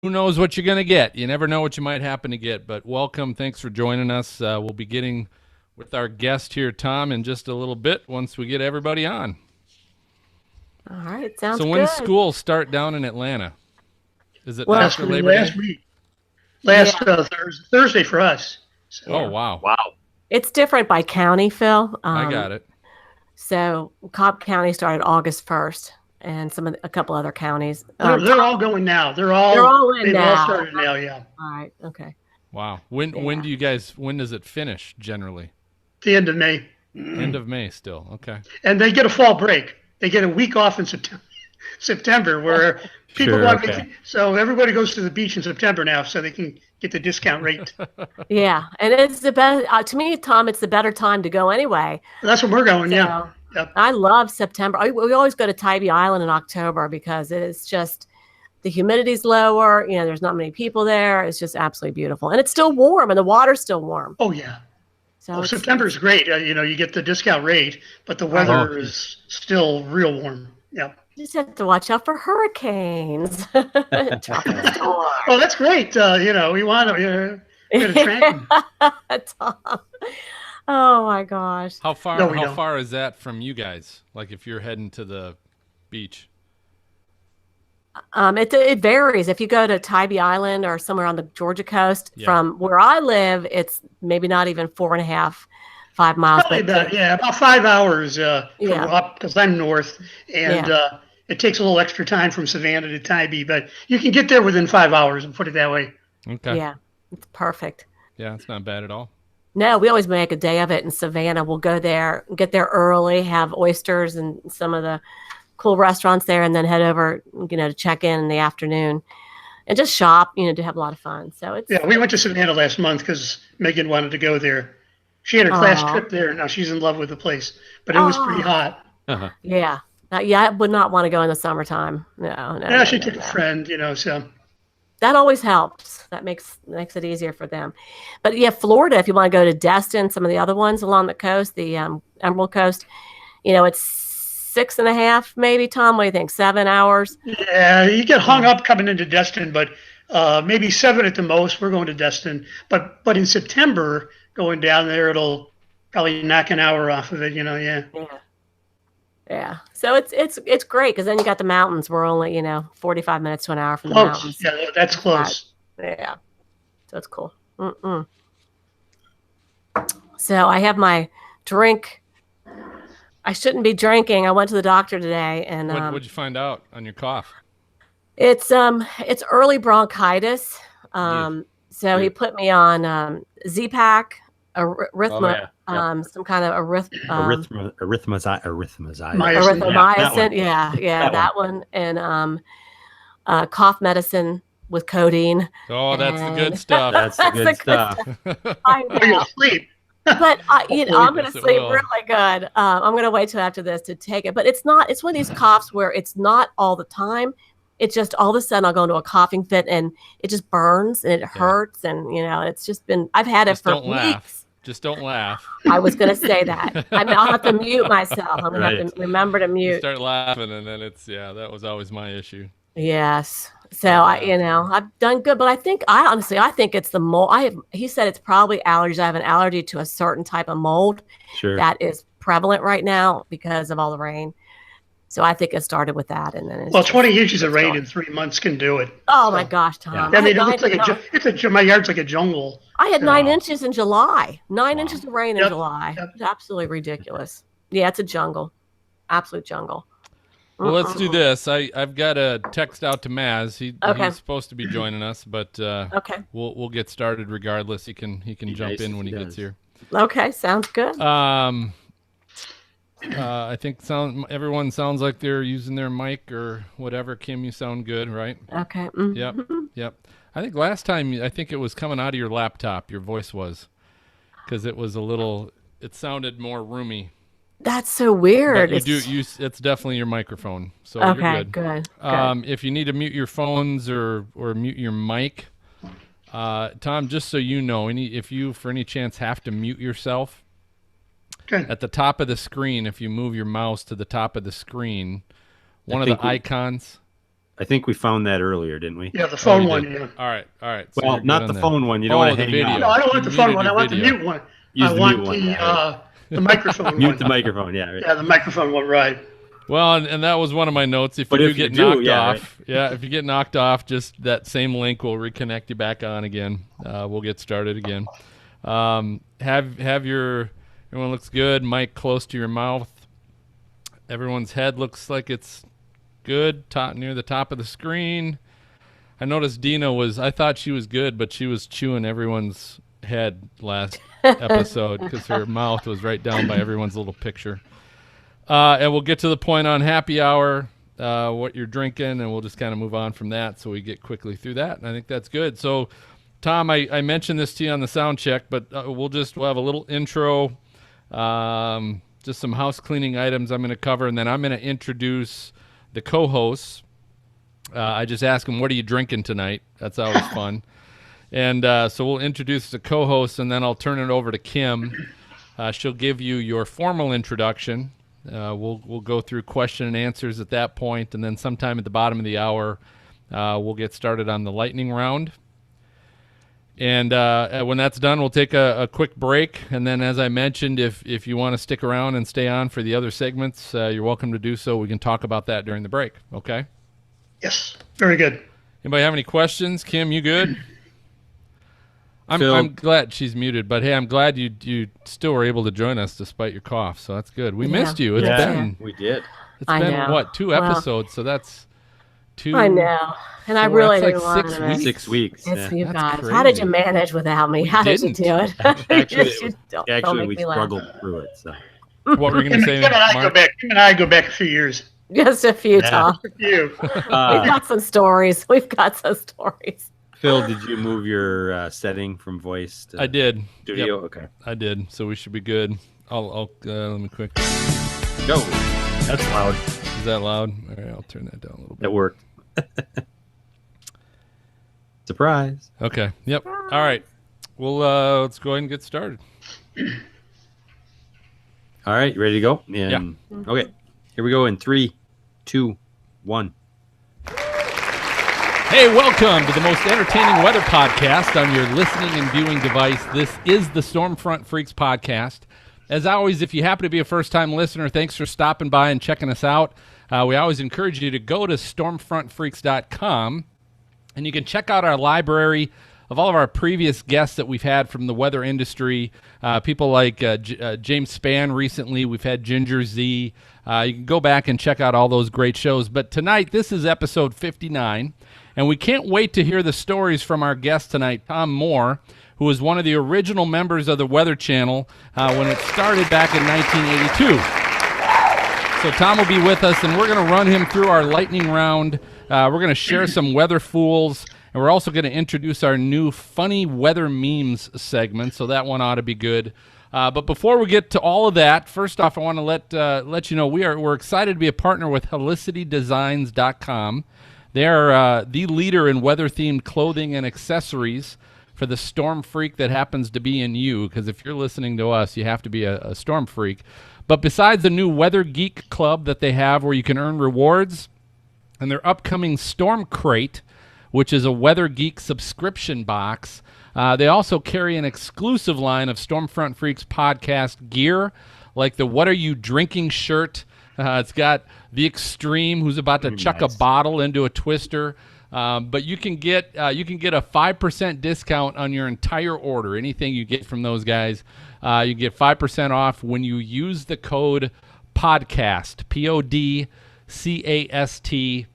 who knows what you're going to get? You never know what you might happen to get. But welcome. Thanks for joining us. We'll be getting with our guest here, Tom, in just a little bit once we get everybody on. All right, sounds So when good. schools start down in Atlanta? Is it Well, Last after week, Labor Day? last week, yeah, last Thursday for us. So, Oh, yeah. wow. Wow. It's different by county, Phil. I got it. So Cobb County started August 1st, and a couple other counties. they're all going now. They're all in They've all now. started now. Yeah, All right, okay. Wow. When Yeah. do you guys, when does it finish generally? the end of May, End of May still. Okay. and they get a fall break. They get a week off in September. September, where people Sure. want Okay. so everybody goes to the beach in September now, so they can get the discount rate. Yeah, and it's the best to me, Tom. It's the better time to go anyway. That's where we're going. Yeah, So yep. I love September. We always go to Tybee Island in October because it's just the humidity's lower. You know, there's not many people there. It's just absolutely beautiful, and it's still warm, and the water's still warm. Oh yeah. So Oh, it's September is great. You get the discount rate, but the right. weather is still real warm. Yeah. You just have to watch out for hurricanes, tropical storm. Oh, that's great. We want to get a train. Tom. Oh my gosh. How far No, we how don't. far is that from you guys? Like if you're heading to the beach? It varies. If you go to Tybee Island or somewhere on the Georgia coast, Yeah. from where I live, it's maybe not even 4.5, 5 miles. Probably But about 5 hours from yeah, up because I'm north, and yeah, it takes a little extra time from Savannah to Tybee, but you can get there within 5 hours. And put it that way. Okay. yeah. It's perfect. Yeah, it's not bad at all. No, we always make a day of it in Savannah. We'll go there, get there early, have oysters and some of the cool restaurants there, and then head over, to check in the afternoon and just shop, to have a lot of fun. So it's, Yeah, we went to Savannah last month because Megan wanted to go there. She had her class oh, trip there. Now she's in love with the place, but it was pretty oh, hot. Uh-huh. yeah. Yeah, I would not want to go in the summertime. No, no, Yeah, no, she no, took a no. friend, so That always helps. That makes it easier for them. But yeah, Florida, if you want to go to Destin, some of the other ones along the coast, the Emerald Coast, it's 6.5, maybe, Tom. What do you think? 7 hours? yeah, you get hung Yeah. up coming into Destin, but maybe 7 at the most. We're going to Destin, but in September going down there, it'll probably knock an hour off of it. Yeah. Yeah. Yeah. So it's great because then you got the mountains. We're only, 45 minutes to an hour from the Close. mountains. Yeah, that's Right. close. Yeah. So it's cool. Mm-mm. So I have my drink. I shouldn't be drinking. I went to the doctor today, and What'd you find out on your cough? it's early bronchitis. Yeah. So he Yeah. put me on Z-Pack, Oh arrhythma, yeah. Yep. some kind of Arrhythmazine. Myosin. Yeah, that erythromycin. one. Yeah, That one. that one, and cough medicine with codeine. Oh, that's the good And stuff. That's the that's the good good stuff. stuff. I Oh, you'll know. sleep. But I'm gonna Yes, it sleep will. really good. I'm gonna wait till after this to take it. But it's not. It's one of these coughs where it's not all the time. It's just all of a sudden I'll go into a coughing fit and it just burns and it Yeah. hurts and it's just been. I've had it Just for don't laugh. weeks. Just don't laugh. I was gonna say that. I'll have to mute myself. I'm gonna have Right. to remember to You mute. start laughing, and then that was always my issue. Yes. So Start I've done good, but I think it's the mold. He said it's probably allergies. I have an allergy to a certain type of mold Sure. that is prevalent right now because of all the rain. So I think it started with that, and then Well, it's 20 just inches of it's rain going. in 3 months can do it. Oh my So, gosh, Yeah. Tom! I I had mean, it looks like nine. my yard's like a jungle. I had nine Wow. inches in July. Nine Wow. inches of rain in Yep. July. Yep. It's absolutely ridiculous. Yeah, it's a jungle, absolute jungle. Well, let's do Mm-mm. this. I've got a text out to Maz. Okay. He's supposed to be joining us, but Okay. we'll get started regardless. He can Be jump nice in if when he he gets does. here. Okay. Sounds good. I think everyone sounds like they're using their mic or whatever. Kim, you sound good, right? Okay. Yep. Mhm. Yep. I think last time it was coming out of your laptop. Your voice was because it was it sounded more roomy. That's so But weird. it's definitely your microphone, so you're Okay. good. Good. Good. If you need to mute your phones or mute your mic, Tom, just so you know, if you for any chance have to mute yourself, Okay. at the top of the screen, if you move your mouse to the top of the screen, one of think the icons I think we found that earlier, didn't we? Yeah, the phone you one. did. Yeah. All right. So Well, you're good not on the that. phone one. You don't want to the hang video. out. No, I don't want You the phone muted one. I your want the video. mute one. Use I the want mute one, the microphone Mute one. the microphone. Yeah. Right. Yeah, the microphone one. Right. Well, and that was one of my notes. If you But do if you get do, knocked yeah, off, if you get knocked off, just that same link will reconnect you back on again. We'll get started again. Have your everyone looks good. Mic close to your mouth. Everyone's head looks like it's good, near the top of the screen. I noticed Dina I thought she was good, but she was chewing everyone's head last episode because her mouth was right down by everyone's little picture. And we'll get to the point on happy hour, what you're drinking, and we'll just kind of move on from that so we get quickly through that. And I think that's good. So, Tom, I mentioned this to you on the sound check, but we'll have a little intro, just some house cleaning items I'm going to cover, and then I'm going to introduce the co-hosts. I just ask them, what are you drinking tonight? That's always fun. And so we'll introduce the co-hosts, and then I'll turn it over to Kim. She'll give you your formal introduction. We'll go through question and answers at that point, and then sometime at the bottom of the hour, we'll get started on the lightning round. And when that's done, we'll take a quick break. And then, as I mentioned, if you want to stick around and stay on for the other segments, you're welcome to do so. We can talk about that during the break. Okay? Yes. Very good. Anybody have any questions? Kim, you good? I'm glad she's muted, but hey, I'm glad you still were able to join us despite your cough. So that's good. We missed you. We did. It's been what, 2 episodes? So that's 2. I know, and I really didn't want to miss 6 weeks. It's you That's guys. crazy. How did you manage without me? How did you do it? Actually, we struggled through it. So What were you going to say, Kim and I Mark? Kim and I go back a few years. Just a few, Tom. A few. We've got some stories. Phil, did you move your setting from voice to I did. studio? Yep. Okay. I did. So we should be good. I'll let me quick. Go. That's loud. Is that loud? All right, I'll turn that down a little bit. It worked. Surprise. Okay. Yep. All right. Well, let's go ahead and get started. All right, you ready to go? Yeah. Okay. Here we go in 3, 2, 1. Hey, welcome to the most entertaining weather podcast on your listening and viewing device. This is the Stormfront Freaks podcast. As always, if you happen to be a first-time listener, thanks for stopping by and checking us out. We always encourage you to go to stormfrontfreaks.com, and you can check out our library of all of our previous guests that we've had from the weather industry. People like James Spann recently. We've had Ginger Z. You can go back and check out all those great shows. But tonight, this is episode 59, and we can't wait to hear the stories from our guest tonight, Tom Moore, who was one of the original members of the Weather Channel when it started back in 1982. So Tom will be with us, and we're going to run him through our lightning round. We're going to share some weather fools, and we're also going to introduce our new funny weather memes segment, so that one ought to be good. But before we get to all of that, first off, I want to let you know we're excited to be a partner with HelicityDesigns.com. They are the leader in weather-themed clothing and accessories for the storm freak that happens to be in you, because if you're listening to us, you have to be a storm freak. But besides the new Weather Geek Club that they have where you can earn rewards, and their upcoming Storm Crate, which is a Weather Geek subscription box, they also carry an exclusive line of Stormfront Freaks podcast gear, like the What Are You Drinking shirt. It's got the Extreme, who's about to chuck a bottle into a twister. But you can get a 5% discount on your entire order. Anything you get from those guys, you get 5% off when you use the code PODCAST, PODCAST.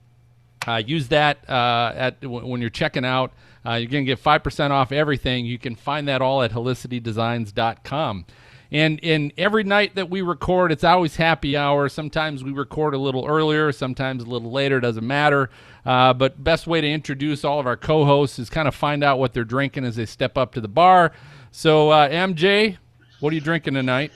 Use that when you're checking out. You're going to get 5% off everything. You can find that all at HelicityDesigns.com. And every night that we record, it's always happy hour. Sometimes we record a little earlier, sometimes a little later, doesn't matter. But best way to introduce all of our co-hosts is kind of find out what they're drinking as they step up to the bar. So, MJ, what are you drinking tonight?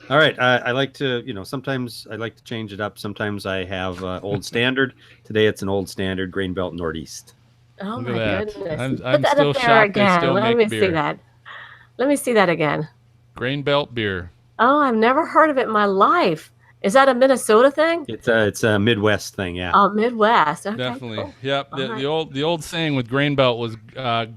All right. I like to, sometimes I like to change it up. Sometimes I have Old Standard. Today it's an Old Standard Grain Belt Northeast. Oh, Look my at that. goodness. I'm Put that still up there shocked they again. still Let make me beer. see that. Let me see that again. Grain Belt beer. Oh, I've never heard of it in my life. Is that a Minnesota thing? It's a Midwest thing, yeah. Oh, Midwest. Okay, Definitely. cool. Yep. The old saying with Grain Belt was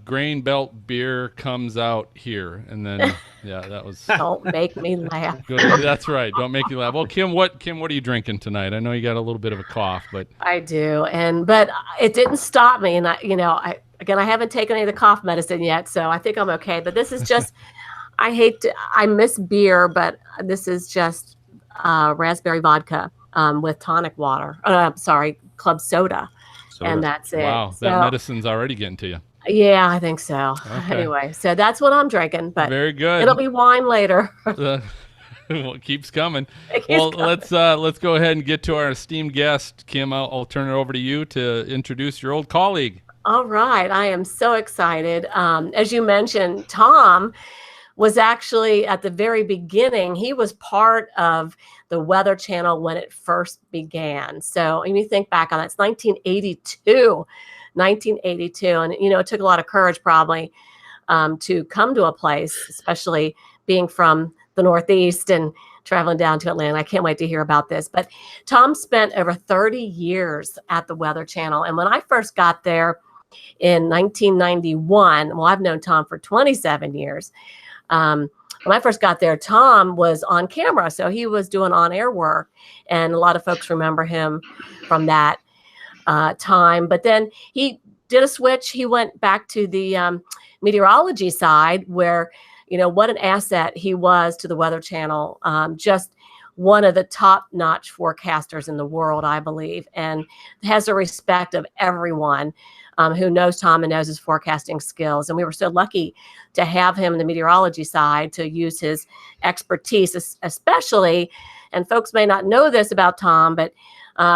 Grain Belt beer comes out here, and then that was Don't make me laugh. good. That's right. Don't make you laugh. Well, Kim, what are you drinking tonight? I know you got a little bit of a cough, but I do, but it didn't stop me, and I haven't taken any of the cough medicine yet, so I think I'm okay. But this is just, I miss beer, but this is just raspberry vodka with tonic water. Sorry, club soda. And that's it. Wow, So, that medicine's already getting to you. Yeah, I think so. Okay. Anyway, so that's what I'm drinking, but very good. It'll be wine later. Well, it keeps coming. Coming. Let's go ahead and get to our esteemed guest, Kim. I'll turn it over to you to introduce your old colleague. All right, I am so excited. As you mentioned, Tom was actually at the very beginning. He was part of the Weather Channel when it first began. So when you think back on it, it's 1982. And, it took a lot of courage probably to come to a place, especially being from the Northeast and traveling down to Atlanta. I can't wait to hear about this. But Tom spent over 30 years at the Weather Channel. And when I first got there in 1991, well, I've known Tom for 27 years. When I first got there, Tom was on camera. So he was doing on-air work. And a lot of folks remember him from that time. But then he did a switch. He went back to the meteorology side where, what an asset he was to the Weather Channel. Just one of the top-notch forecasters in the world, I believe, and has the respect of everyone who knows Tom and knows his forecasting skills. And we were so lucky to have him in the meteorology side to use his expertise, especially, and folks may not know this about Tom, but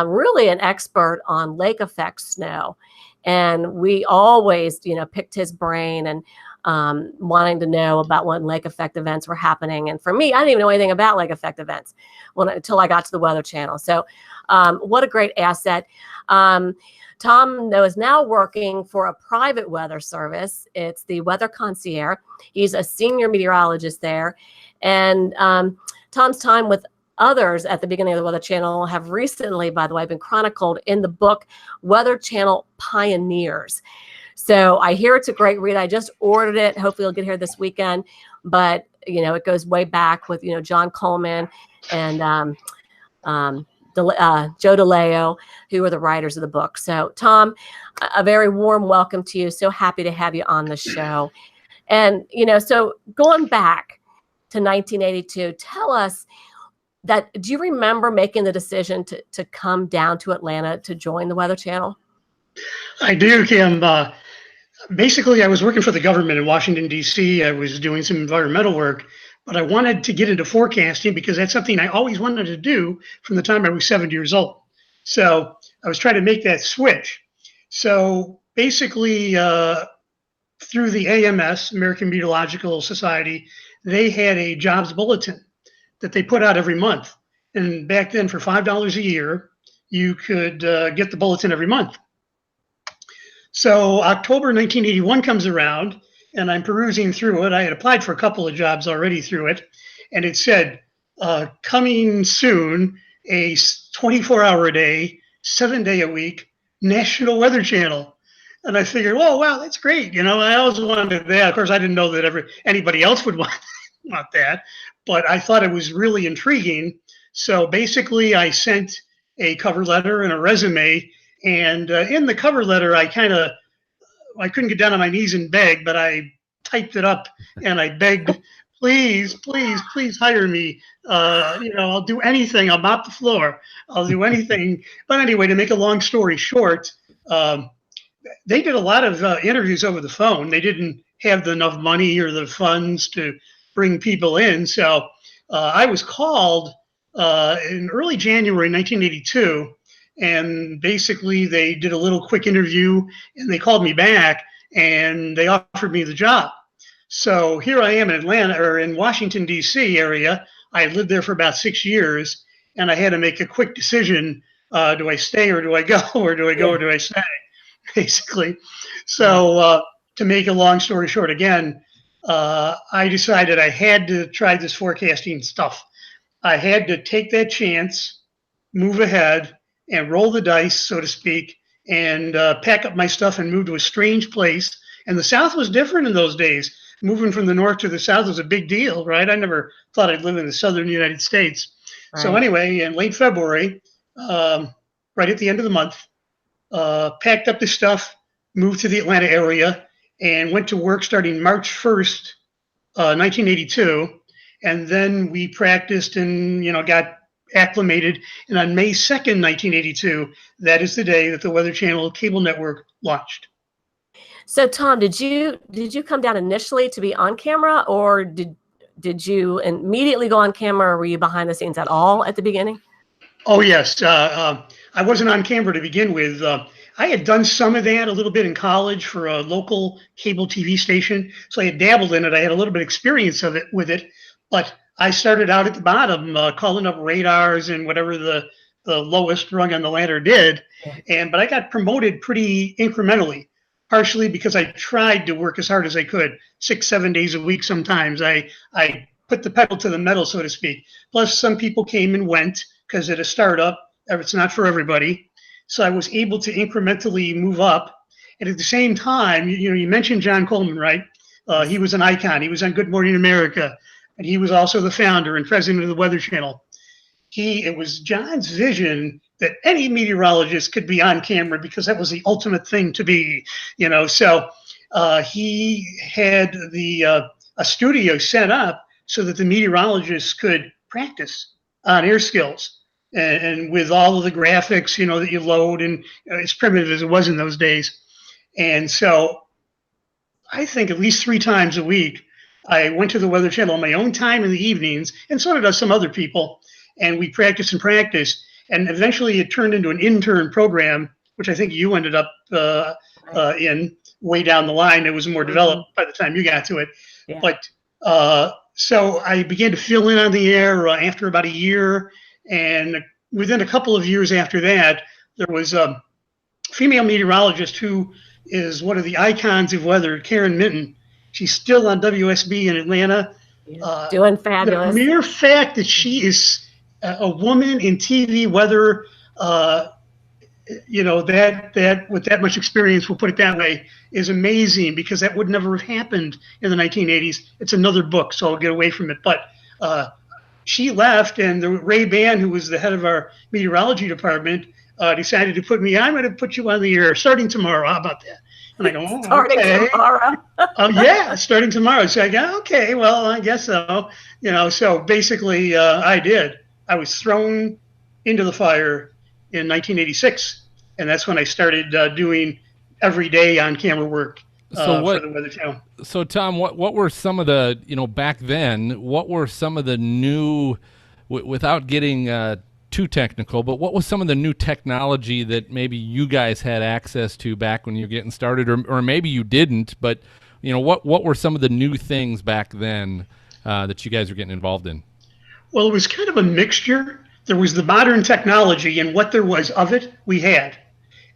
really an expert on lake effect snow. And we always, picked his brain and wanting to know about when lake effect events were happening. And for me, I didn't even know anything about lake effect events until I got to the Weather Channel. So what a great asset. Tom is now working for a private weather service. It's the Weather Concierge. He's a senior meteorologist there. And Tom's time with others at the beginning of the Weather Channel have recently, by the way, been chronicled in the book Weather Channel Pioneers. So I hear it's a great read. I just ordered it. Hopefully it'll get here this weekend. But, it goes way back with, John Coleman and Joe DeLeo, who are the writers of the book. So, Tom, a very warm welcome to you. So happy to have you on the show. And, so going back to 1982, tell us do you remember making the decision to come down to Atlanta to join the Weather Channel? I do, Kim. Basically, I was working for the government in Washington, D.C. I was doing some environmental work, but I wanted to get into forecasting because that's something I always wanted to do from the time I was 7 years old. So I was trying to make that switch. So basically, through the AMS, American Meteorological Society, they had a jobs bulletin that they put out every month. And back then, for $5 a year, you could get the bulletin every month. So October 1981 comes around, and I'm perusing through it. I had applied for a couple of jobs already through it, and it said, coming soon, a 24-hour-a-day, 7-day a week National Weather Channel. And I figured, well, wow, that's great. I always wanted that. Of course, I didn't know that anybody else would want that, but I thought it was really intriguing. So basically, I sent a cover letter and a resume. And in the cover letter, I couldn't get down on my knees and beg, but I typed it up and I begged, please, please, please hire me. I'll do anything. I'll mop the floor. I'll do anything. But anyway, to make a long story short, they did a lot of interviews over the phone. They didn't have enough money or the funds to bring people in. So I was called in early January 1982. And basically, they did a little quick interview, and they called me back, and they offered me the job. So here I am in Atlanta, or in Washington, D.C. area. I had lived there for about 6 years, and I had to make a quick decision. Do I stay or do I go, or do I go or do I stay, basically. So to make a long story short, again, I decided I had to try this forecasting stuff. I had to take that chance, move ahead, and roll the dice, so to speak, and pack up my stuff and move to a strange place. And the South was different in those days. Moving from the North to the South was a big deal, right? I never thought I'd live in the Southern United States. So Right. anyway, in late February, right at the end of the month, packed up the stuff, moved to the Atlanta area, and went to work starting March 1st, 1982. And then we practiced and, got acclimated. And on May 2nd, 1982, that is the day that the Weather Channel cable network launched. So Tom, did you come down initially to be on camera, or did you immediately go on camera, or were you behind the scenes at all at the beginning? Oh, yes. I wasn't on camera to begin with. I had done some of that a little bit in college for a local cable TV station. So I had dabbled in it. I had a little bit of experience with it. But I started out at the bottom, calling up radars and whatever the lowest rung on the ladder did. But I got promoted pretty incrementally, partially because I tried to work as hard as I could, 6-7 days a week sometimes. I put the pedal to the metal, so to speak. Plus, some people came and went because at a startup, it's not for everybody. So I was able to incrementally move up. And at the same time, you mentioned John Coleman, right? He was an icon. He was on Good Morning America. And he was also the founder and president of the Weather Channel. It was John's vision that any meteorologist could be on camera because that was the ultimate thing to be, So he had a studio set up so that the meteorologists could practice on air skills. And with all of the graphics, that you load, and as primitive as it was in those days. And so I think at least 3 times a week, I went to the Weather Channel on my own time in the evenings, and so did some other people. And we practiced and practiced. And eventually it turned into an intern program, which I think you ended up in way down the line. It was more developed by the time you got to it. Yeah. But so I began to fill in on the air after about a year. And within a couple of years after that, there was a female meteorologist who is one of the icons of weather, Karen Minton. She's still on WSB in Atlanta. Doing fabulous. The mere fact that she is a woman in TV weather, that with that much experience, we'll put it that way, is amazing, because that would never have happened in the 1980s. It's another book, so I'll get away from it. But she left, and Ray Ban, who was the head of our meteorology department, decided to put me. I'm going to put you on the air starting tomorrow. How about that? And I go, starting tomorrow. Yeah, starting tomorrow. So I go, okay, well, I guess so. So basically, I did. I was thrown into the fire in 1986, and that's when I started doing every day on camera work for the Weather Channel. So Tom, what were some of the, back then, what were some of the new, without getting too technical, but what was some of the new technology that maybe you guys had access to back when you were getting started, or maybe you didn't, but what were some of the new things back then that you guys were getting involved in? Well, it was kind of a mixture. There was the modern technology, and what there was of it, we had.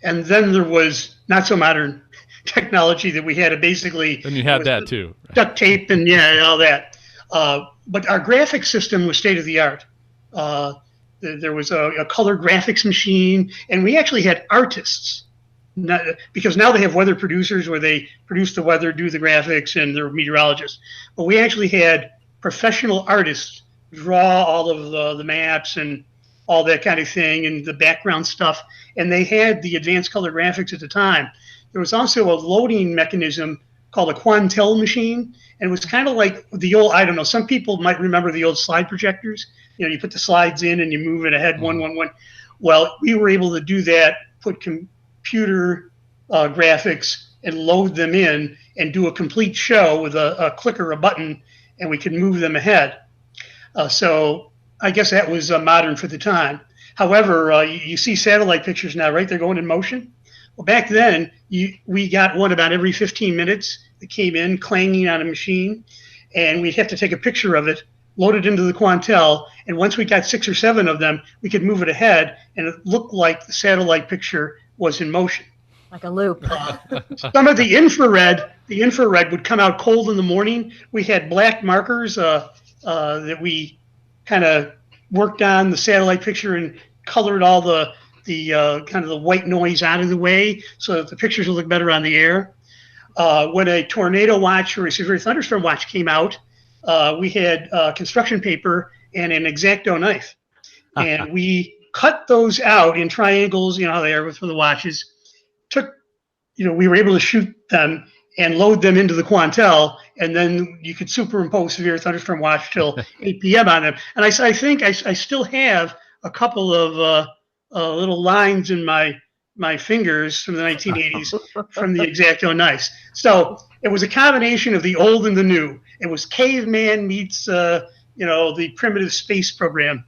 And then there was not so modern technology that we had to basically. And you had that too. Duct tape and all that. But our graphics system was state of the art. There was a color graphics machine, and we actually had artists. Because now they have weather producers where they produce the weather, do the graphics, and they're meteorologists. But we actually had professional artists draw all of the maps and all that kind of thing, and the background stuff. And they had the advanced color graphics at the time. There was also a loading mechanism called a Quantel machine. And it was kind of like the old, I don't know, some people might remember the old slide projectors. You put the slides in and you move it ahead, one. Well, we were able to do that, put computer graphics and load them in and do a complete show with a click or a button, and we could move them ahead. So I guess that was modern for the time. However, you see satellite pictures now, right? They're going in motion. Well, back then, we got one about every 15 minutes that came in clanging on a machine, and we'd have to take a picture of it, load it into the Quantel, and once we got 6 or 7 of them, we could move it ahead, and it looked like the satellite picture was in motion. Like a loop. Some of the infrared would come out cold in the morning. We had black markers that we kind of worked on the satellite picture and colored all the kind of the white noise out of the way so that the pictures would look better on the air. When a tornado watch or a severe thunderstorm watch came out, we had construction paper and an X-Acto knife. And we cut those out in triangles, you know how they are for the watches. We were able to shoot them and load them into the Quantel, and then you could superimpose severe thunderstorm watch till 8 p.m. on them. And I think I still have a couple of little lines in my fingers from the 1980s from the X-Acto knives. So it was a combination of the old and the new. It was caveman meets the primitive space program.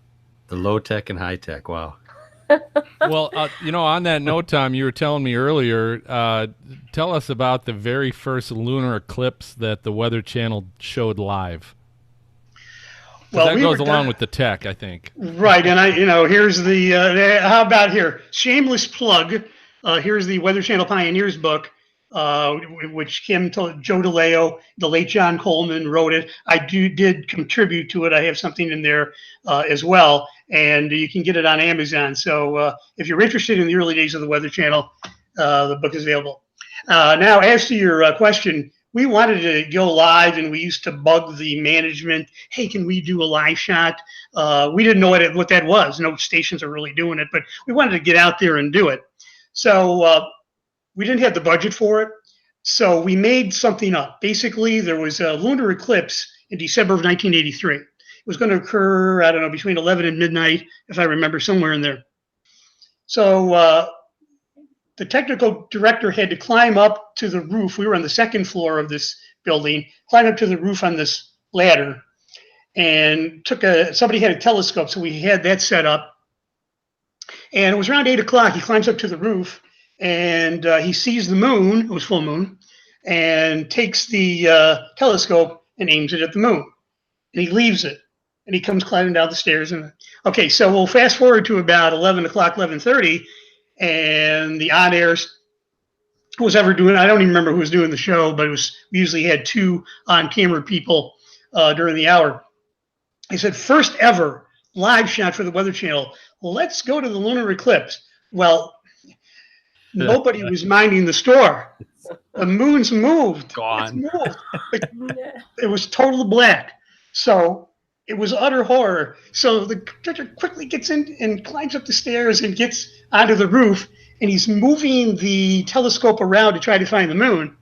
The low tech and high tech. Wow. Well, on that note, Tom, you were telling me earlier, tell us about the very first lunar eclipse that the Weather Channel showed live. Well, that goes along with the tech, I think. Right, and here's the, how about here? Shameless plug. Here's the Weather Channel Pioneers book, which Joe DeLeo, the late John Coleman wrote it. I did contribute to it. I have something in there as well, and you can get it on Amazon. So if you're interested in the early days of the Weather Channel, the book is available. Now, as to your question, we wanted to go live, and we used to bug the management. Hey, can we do a live shot? We didn't know what that was. No stations are really doing it, but we wanted to get out there and do it. So we didn't have the budget for it. So we made something up. Basically, there was a lunar eclipse in December of 1983. It was going to occur, I don't know, between 11 and midnight, if I remember, somewhere in there. So the technical director had to climb up to the roof. We were on the second floor of this building, climb up to the roof on this ladder, and somebody had a telescope, so we had that set up. And it was around 8 o'clock. He climbs up to the roof, and he sees the moon. It was full moon, and takes the telescope and aims it at the moon. And he leaves it, and he comes climbing down the stairs. Okay, so we'll fast forward to about 11 o'clock, 11:30, and the on-air, who was ever doing, I don't even remember who was doing the show, but we usually had two on-camera people during the hour. He said, first ever live shot for the Weather Channel. Let's go to the lunar eclipse. Well, nobody was minding the store. The moon's moved. Gone. It was total black. So it was utter horror. So the director quickly gets in and climbs up the stairs and gets onto the roof, and he's moving the telescope around to try to find the moon.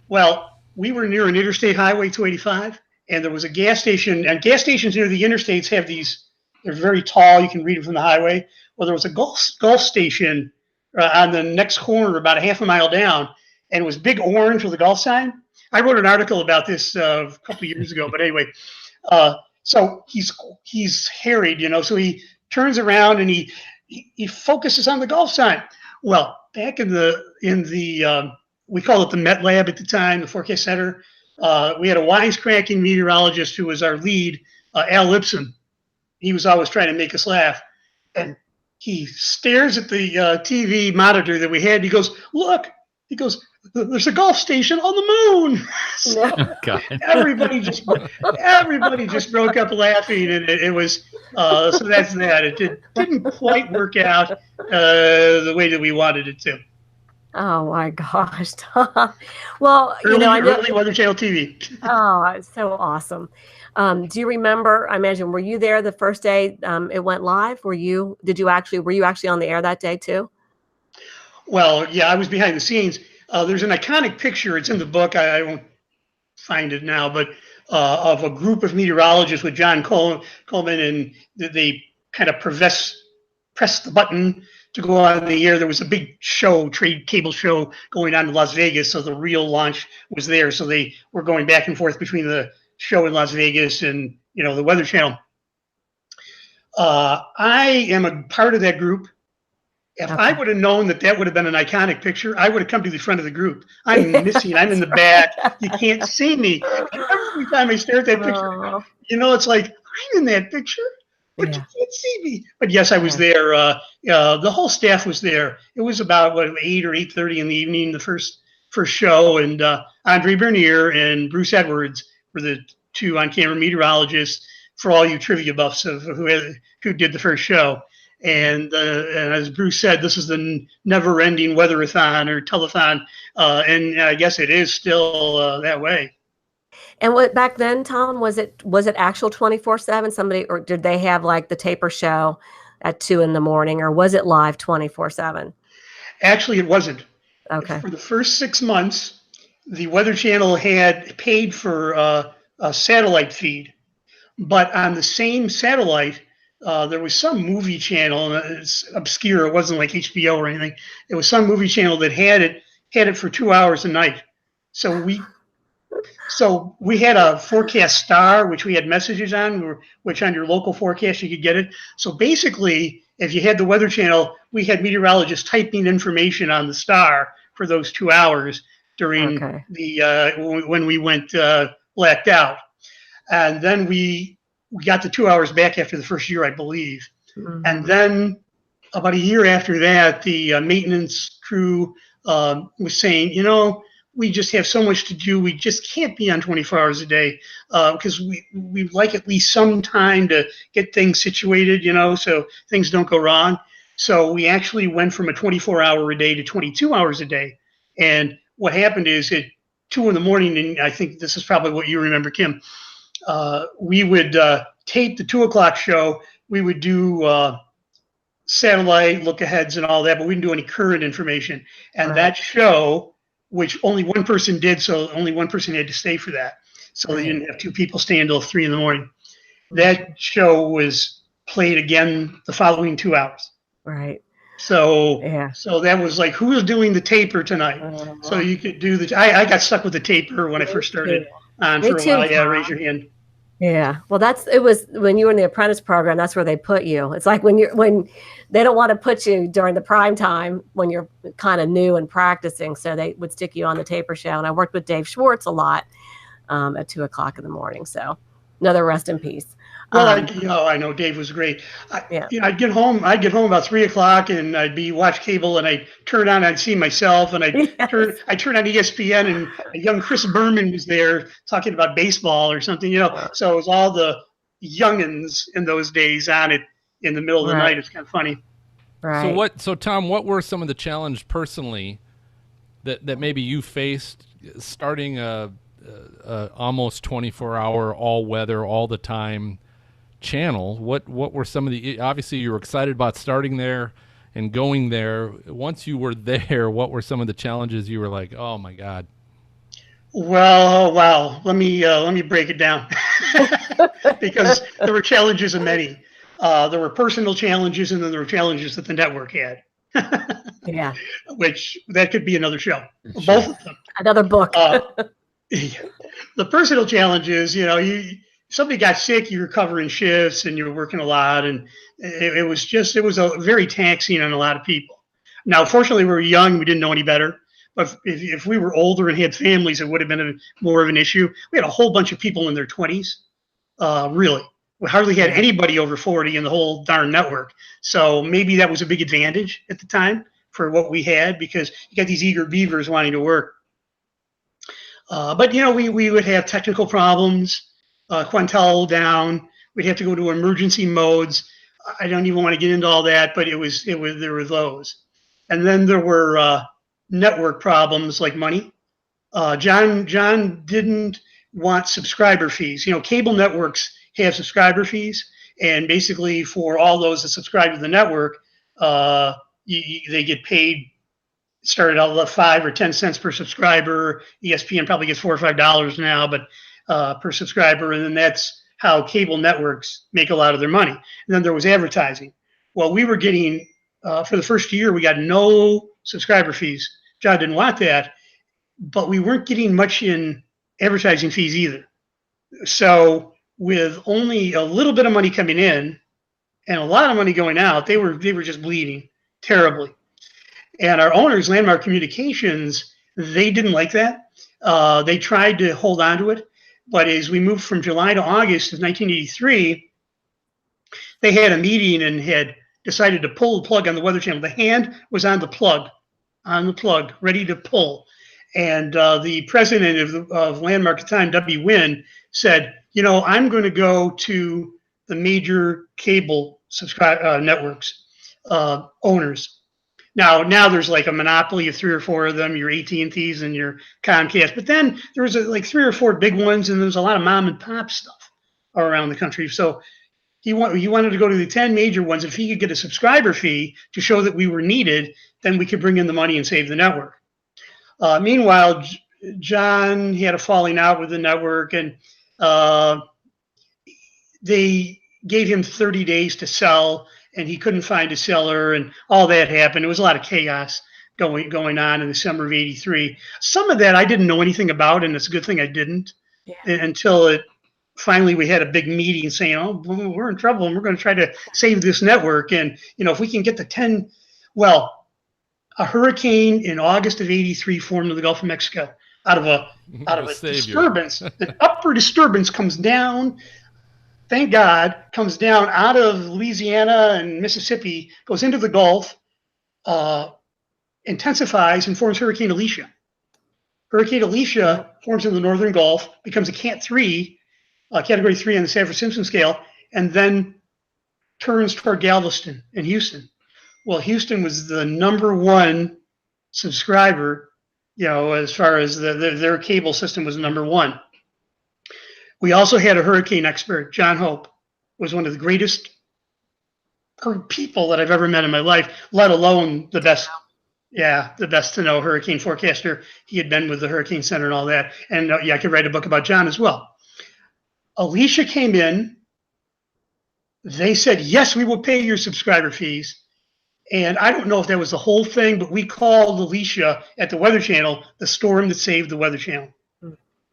Well, we were near an interstate highway 285, and there was a gas station, and gas stations near the interstates have these, they're very tall, you can read them from the highway. Well, there was a Gulf station on the next corner about a half a mile down, and it was big orange with a Gulf sign. I wrote an article about this a couple of years ago, but anyway, so he's harried, so he turns around and he focuses on the Gulf sign. Well, back in the we call it the Met Lab at the time, the Forecast Center, we had a wisecracking meteorologist who was our lead, Al Lipson. He was always trying to make us laugh. And he stares at the TV monitor that we had. And he goes, look, there's a Gulf station on the moon. So everybody just broke up laughing, and it was so that's that. It didn't quite work out the way that we wanted it to. Oh my gosh. Well, early Weather Channel TV. Oh, it's so awesome. Do you remember, I imagine, were you there the first day it went live? Were you actually on the air that day too? Well, yeah, I was behind the scenes. There's an iconic picture. It's in the book. I won't find it now, but of a group of meteorologists with John Coleman, and they kind of pressed the button to go on the air. There was a big trade cable show going on in Las Vegas, so the real launch was there. So they were going back and forth between the show in Las Vegas and the Weather Channel. I am a part of that group. If I would have known that would have been an iconic picture, I would have come to the front of the group. I'm missing. I'm in the back. You can't see me. Every time I stare at that picture, it's like, I'm in that picture, but you can't see me. But yes, I was there. The whole staff was there. It was about 8 or 8:30 in the evening, the first show, and Andre Bernier and Bruce Edwards were the two on-camera meteorologists. for all you trivia buffs of who did the first show. And as Bruce said, this is the never-ending weatherathon or telethon, and I guess it is still that way. And what back then, Tom, was it actual 24/7? Somebody, or did they have like the taper show at 2 in the morning, or was it live 24/7? Actually, it wasn't. Okay. For the first 6 months, the Weather Channel had paid for a satellite feed, but on the same satellite, there was some movie channel, and it's obscure. It wasn't like HBO or anything. It was some movie channel that had it for 2 hours a night. So we had a forecast star, which we had messages on, which on your local forecast you could get it. So basically, if you had the Weather Channel, we had meteorologists typing information on the star for those 2 hours during when we went blacked out. And then we got the 2 hours back after the first year, I believe. Mm-hmm. And then about a year after that, the maintenance crew was saying, we just have so much to do. We just can't be on 24 hours a day because we like at least some time to get things situated, so things don't go wrong. So we actually went from a 24-hour a day to 22 hours a day. And what happened is at 2 in the morning, and I think this is probably what you remember, Kim, we would tape the 2 o'clock show. We would do satellite look-aheads and all that, but we didn't do any current information. And that show, which only one person did, so only one person had to stay for that. So they didn't have 2 people staying until 3 in the morning. That show was played again the following 2 hours. Right. So that was like, who was doing the taper tonight? So you could do the. I got stuck with the taper when I first started on for a while. Yeah, raise your hand. Yeah. Well, it was when you were in the apprentice program, that's where they put you. It's like when they don't want to put you during the prime time when you're kind of new and practicing. So they would stick you on the taper show. And I worked with Dave Schwartz a lot at 2 o'clock in the morning. So another rest in peace. Well, I know Dave was great. I'd get home about 3 o'clock, and I'd watch cable, and I'd turn on, I'd see myself, and I'd turn on ESPN, and a young Chris Berman was there talking about baseball or something, So it was all the youngins in those days on it in the middle of the night. It's kind of funny. Right. So Tom, what were some of the challenges personally that maybe you faced starting a almost 24-hour all weather all the time channel? What were some of the, obviously you were excited about starting there and going there. Once you were there, what were some of the challenges you were like, oh my God? Well, wow. Let me break it down because there were challenges of many. There were personal challenges, and then there were challenges that the network had. Yeah. Which that could be another show. Sure. Both of them. Another book. The personal challenges, somebody got sick, you were covering shifts and you were working a lot, and it was a very taxing on a lot of people. Now, fortunately, we were young, we didn't know any better. But if we were older and had families, it would have been more of an issue. We had a whole bunch of people in their 20s, really. We hardly had anybody over 40 in the whole darn network. So maybe that was a big advantage at the time for what we had, because you got these eager beavers wanting to work. But we would have technical problems, Quantel down. We'd have to go to emergency modes. I don't even want to get into all that, but there were those. And then there were network problems like money. John didn't want subscriber fees. Cable networks have subscriber fees, and basically for all those that subscribe to the network, they get paid. Started out at 5 or 10 cents per subscriber. ESPN probably gets $4 or $5 now, but per subscriber, and then that's how cable networks make a lot of their money. And then there was advertising. Well, we were getting for the first year, we got no subscriber fees. John didn't want that, but we weren't getting much in advertising fees either. So with only a little bit of money coming in and a lot of money going out, they were just bleeding terribly. And our owners, Landmark Communications, they didn't like that. They tried to hold on to it. But as we moved from July to August of 1983, they had a meeting and had decided to pull the plug on the Weather Channel. The hand was on the plug, ready to pull. And the president of Landmark at the time, W. Wynn, said, I'm going to go to the major cable networks owners. Now there's like a monopoly of 3 or 4 of them, your AT&Ts and your Comcast. But then there was like 3 or 4 big ones, and there's a lot of mom and pop stuff around the country. So he wanted to go to the 10 major ones. If he could get a subscriber fee to show that we were needed, then we could bring in the money and save the network. Meanwhile, John had a falling out with the network, and they gave him 30 days to sell, and he couldn't find a seller, and all that happened. It was a lot of chaos going on in the summer of '83. Some of that I didn't know anything about, and it's a good thing I didn't until finally we had a big meeting saying, "Oh, we're in trouble, and we're going to try to save this network." And if we can get the 10, well, a hurricane in August of '83 formed in the Gulf of Mexico out of a disturbance. An upper disturbance comes down. Thank God, comes down out of Louisiana and Mississippi, goes into the Gulf, intensifies, and forms Hurricane Alicia. Hurricane Alicia forms in the northern Gulf, becomes a Category 3 on the Saffir-Simpson scale, and then turns toward Galveston and Houston. Well, Houston was the #1 subscriber, as far as their cable system was #1. We also had a hurricane expert. John Hope was one of the greatest people that I've ever met in my life, let alone the best to know hurricane forecaster. He had been with the Hurricane Center and all that. And I could write a book about John as well. Alicia came in. They said, yes, we will pay your subscriber fees. And I don't know if that was the whole thing, but we called Alicia at the Weather Channel the storm that saved the Weather Channel.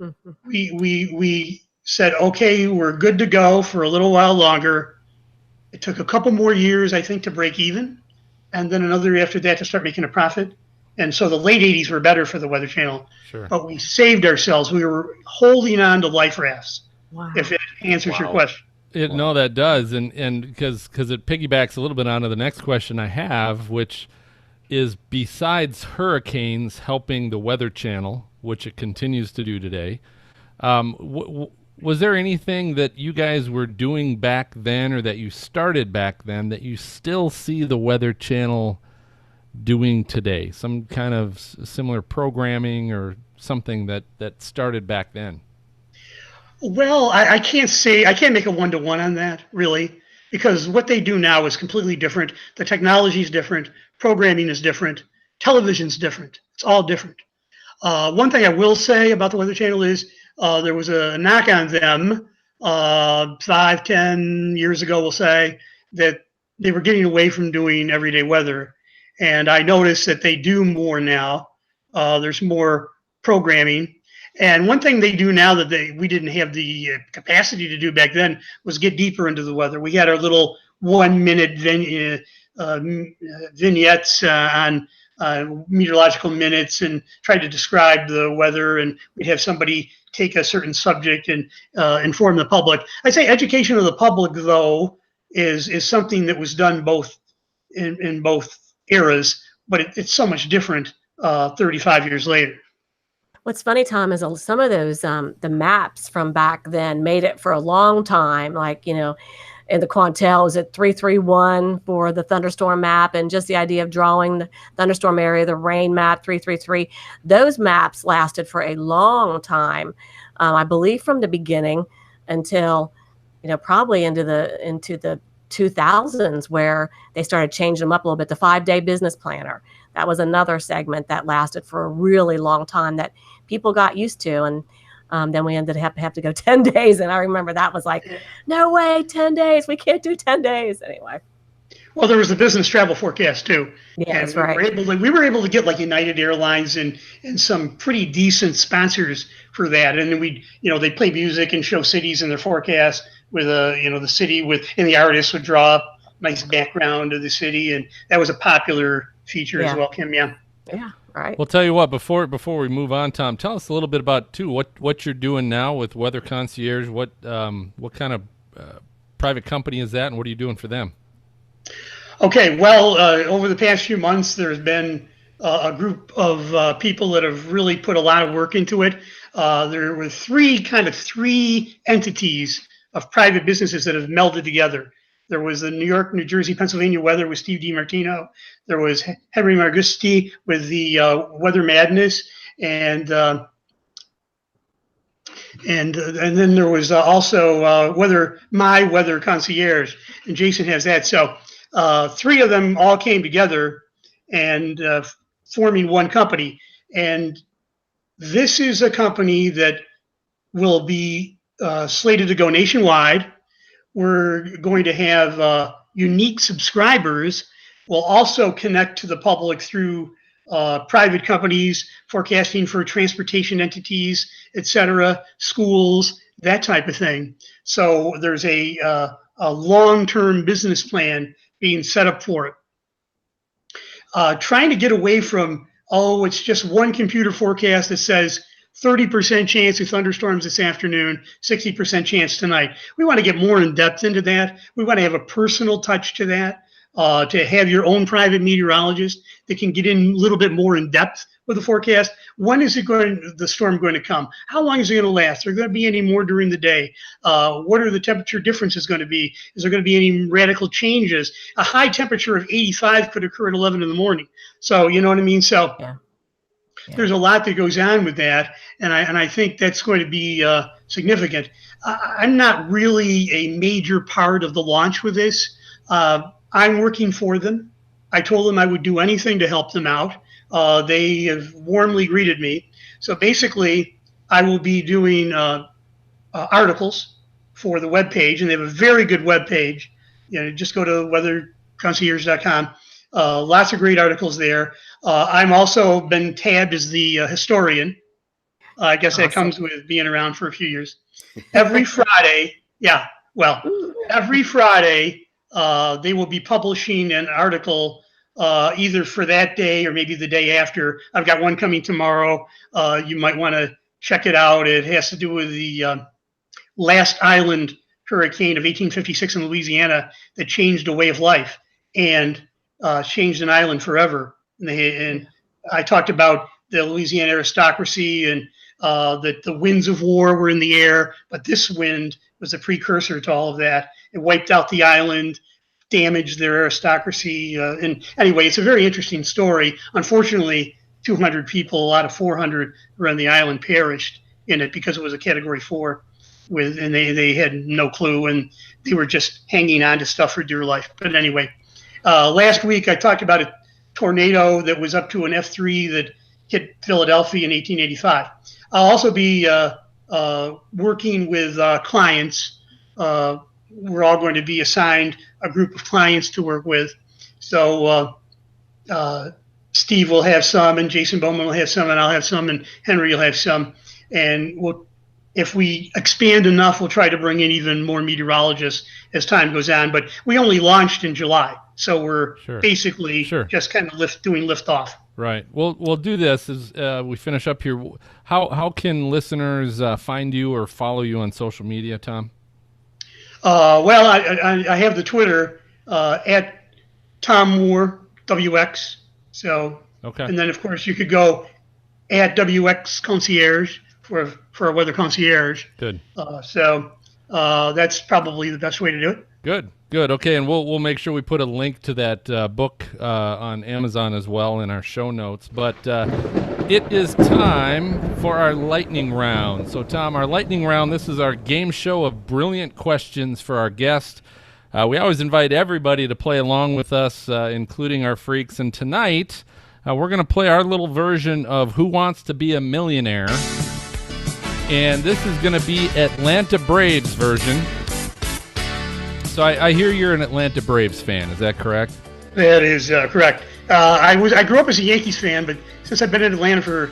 Mm-hmm. We said, okay, we're good to go for a little while longer. It took a couple more years, I think, to break even, and then another year after that to start making a profit. And so the late 80s were better for the Weather Channel. Sure. But we saved ourselves. We were holding on to life rafts. Wow. If it answers your question. No, that does, and because it piggybacks a little bit onto the next question I have, which is, besides hurricanes helping the Weather Channel, which it continues to do today, was there anything that you guys were doing back then, or that you started back then, that you still see the Weather Channel doing today? Some kind of similar programming or something that started back then? Well, I can't make a one-to-one on that, really, because what they do now is completely different. The technology is different. Programming is different. Television's different. It's all different. One thing I will say about the Weather Channel is there was a knock on them 5-10 years ago, we'll say, that they were getting away from doing everyday weather. And I noticed that they do more now. There's more programming. And one thing they do now that we didn't have the capacity to do back then was get deeper into the weather. We had our little 1-minute vignettes on meteorological minutes and tried to describe the weather, and we'd have somebody take a certain subject and inform the public. I'd say education of the public, though, is something that was done both in both eras, but it's so much different 35 years later. What's funny, Tom, is some of those the maps from back then made it for a long time. Like, in the Quantel, was it 331 for the thunderstorm map, and just the idea of drawing the thunderstorm area, the rain map 333. Those maps lasted for a long time, I believe, from the beginning until probably into the 2000s, where they started changing them up a little bit. The 5-day business planner, that was another segment that lasted for a really long time that people got used to, and then we ended up have to go 10 days, and I remember that was like, no way, 10 days, we can't do 10 days anyway. Well, there was the business travel forecast too. Yeah, and that's right. We were able to get like United Airlines and some pretty decent sponsors for that, and then they'd play music and show cities in their forecast with the city and the artists would draw up nice background of the city, and that was a popular feature as well, Kim. Yeah. Right. Well, tell you what, before we move on, Tom, tell us a little bit about too what you're doing now with Weather Concierge. What kind of private company is that, and what are you doing for them? Okay, well, over the past few months, there's been a group of people that have really put a lot of work into it. There were three entities of private businesses that have melded together. There was the New York, New Jersey, Pennsylvania weather with Steve DiMartino. There was Henry Margusti with the Weather Madness, and then there was also My Weather Concierge, and Jason has that. So three of them all came together and forming one company. And this is a company that will be slated to go nationwide. We're going to have unique subscribers. We'll also connect to the public through private companies, forecasting for transportation entities, etc., schools, that type of thing. So there's a long-term business plan being set up for it. Trying to get away from, it's just one computer forecast that says 30% chance of thunderstorms this afternoon, 60% chance tonight. We want to get more in depth into that. We want to have a personal touch to that, to have your own private meteorologist that can get in a little bit more in depth with the forecast. When is the storm going to come? How long is it going to last? Are there going to be any more during the day? What are the temperature differences going to be? Is there going to be any radical changes? A high temperature of 85 could occur at 11 in the morning. So, you know what I mean? So there's a lot that goes on with that. And I think that's going to be significant. I'm not really a major part of the launch with this. I'm working for them. I told them I would do anything to help them out. They have warmly greeted me. So basically, I will be doing articles for the webpage, and they have a very good webpage. Just go to weatherconcierge.com. Lots of great articles there. I'm also been tabbed as the historian. I guess that comes with being around for a few years. Every Friday, every Friday, they will be publishing an article either for that day or maybe the day after. I've got one coming tomorrow. You might want to check it out. It has to do with the last island hurricane of 1856 in Louisiana that changed a way of life and changed an island forever. And I talked about the Louisiana aristocracy and that the winds of war were in the air, but this wind was a precursor to all of that. It wiped out the island, damaged their aristocracy. And anyway, it's a very interesting story. Unfortunately, 200 people out of 400 around the island perished in it because it was a Category 4, and they had no clue, and they were just hanging on to stuff for dear life. But anyway, last week I talked about a tornado that was up to an F3 that hit Philadelphia in 1885. I'll also be working with clients. We're all going to be assigned a group of clients to work with. So Steve will have some, and Jason Bowman will have some, and I'll have some, and Henry will have some. And if we expand enough, we'll try to bring in even more meteorologists as time goes on. But we only launched in July, so we're basically just kind of doing liftoff. Right. We'll do this as we finish up here. How can listeners find you or follow you on social media, Tom? Well, I have the Twitter at Tom Moore WX. So, and then of course you could go at WX Concierge for a weather concierge. Good. So that's probably the best way to do it. Good. Okay, and we'll make sure we put a link to that book on Amazon as well in our show notes. But it is time for our lightning round. So, Tom, our lightning round, this is our game show of brilliant questions for our guest. We always invite everybody to play along with us, including our freaks. And tonight, we're going to play our little version of Who Wants to Be a Millionaire? And this is going to be Atlanta Braves version. So I hear you're an Atlanta Braves fan. Is that correct? That is correct. I grew up as a Yankees fan, but since I've been in Atlanta for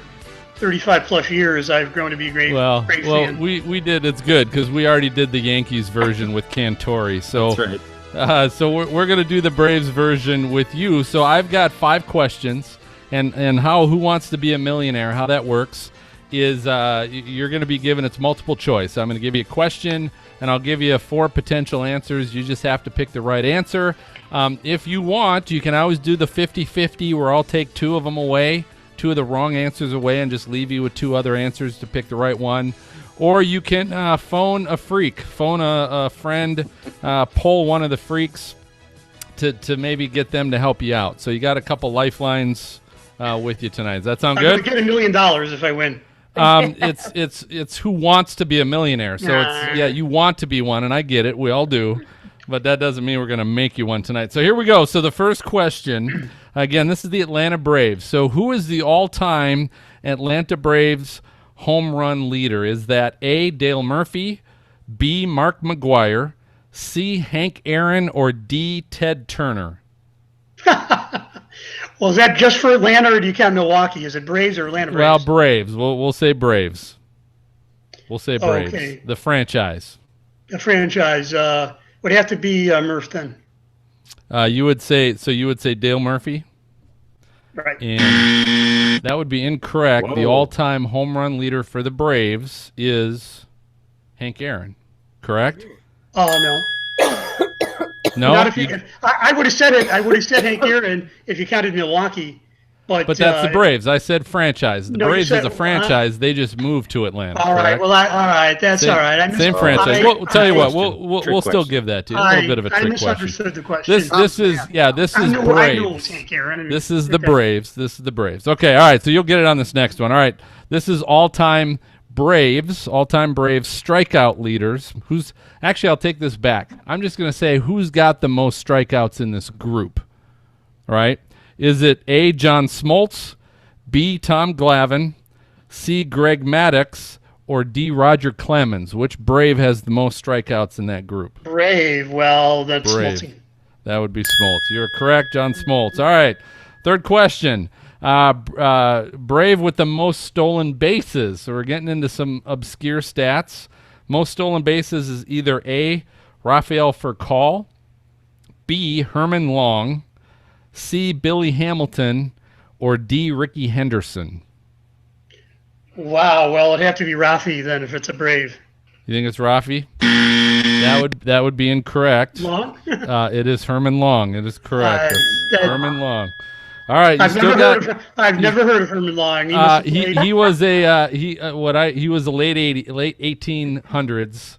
35 plus years, I've grown to be a Braves fan. Well, we did. It's good because we already did the Yankees version with Cantori. So that's right. So we're going to do the Braves version with you. So I've got 5 questions and Who Wants to Be a Millionaire, how that works. is you're going to be given it's multiple choice. I'm going to give you a question, and I'll give you 4 potential answers. You just have to pick the right answer. If you want, you can always do the 50-50 where I'll take 2 of them away, 2 of the wrong answers away, and just leave you with 2 other answers to pick the right one. Or you can phone a freak, phone a friend, poll one of the freaks to maybe get them to help you out. So you got a couple lifelines with you tonight. Does that sound good? I'm going to get $1 million if I win. It's who wants to be a millionaire. So you want to be one, and I get it. We all do. But that doesn't mean we're going to make you one tonight. So here we go. So the first question, again, this is the Atlanta Braves. So who is the all-time Atlanta Braves home run leader? Is that A, Dale Murphy, B, Mark McGuire, C, Hank Aaron, or D, Ted Turner? Well, is that just for Atlanta, or do you count Milwaukee? Is it Braves or Atlanta Braves? Well, Braves. We'll say Braves. We'll say Braves. Okay. The franchise. The franchise would have to be Murph then. You would say Dale Murphy? Right. And that would be incorrect. Whoa. The all-time home run leader for the Braves is Hank Aaron. Correct? Oh, no. No. Not if you, I would have said it. I would have said Hank Aaron if you counted Milwaukee. But that's the Braves. I said franchise. The No, you Braves said- is a franchise. They just moved to Atlanta. all right. correct? Well, all right. That's Same- all right. I Same franchise. We'll tell you what. We'll Trick still question. give that to you. A little bit of a I trick misunderstood question. the question. This is I knew it was Braves. Hank Aaron. This is the Okay. Braves. This is the Braves. Okay, all right. So you'll get it on this next one. All right. This is all-time Braves strikeout leaders. Who's actually? I'll take this back. I'm just going to say who's got the most strikeouts in this group. All right. Is it A, John Smoltz, B, Tom Glavine, C, Greg Maddux, or D, Roger Clemens? Which Brave has the most strikeouts in that group? Brave. Well, that's Brave. Smoltz. That would be Smoltz. You're correct, John Smoltz. All right. Third question. Brave with the most stolen bases. So we're getting into some obscure stats. Most stolen bases is either A, Rafael Furcal, B, Herman Long, C, Billy Hamilton, or D, Ricky Henderson. Wow. Well, it'd have to be Rafi then if it's a Brave. You think it's Rafi? That would be incorrect. Long? It is Herman Long. It is correct. It's that- Herman Long. All right, you I've still never, got. I've never heard of Herman Long. He must have played- He was the late 1800s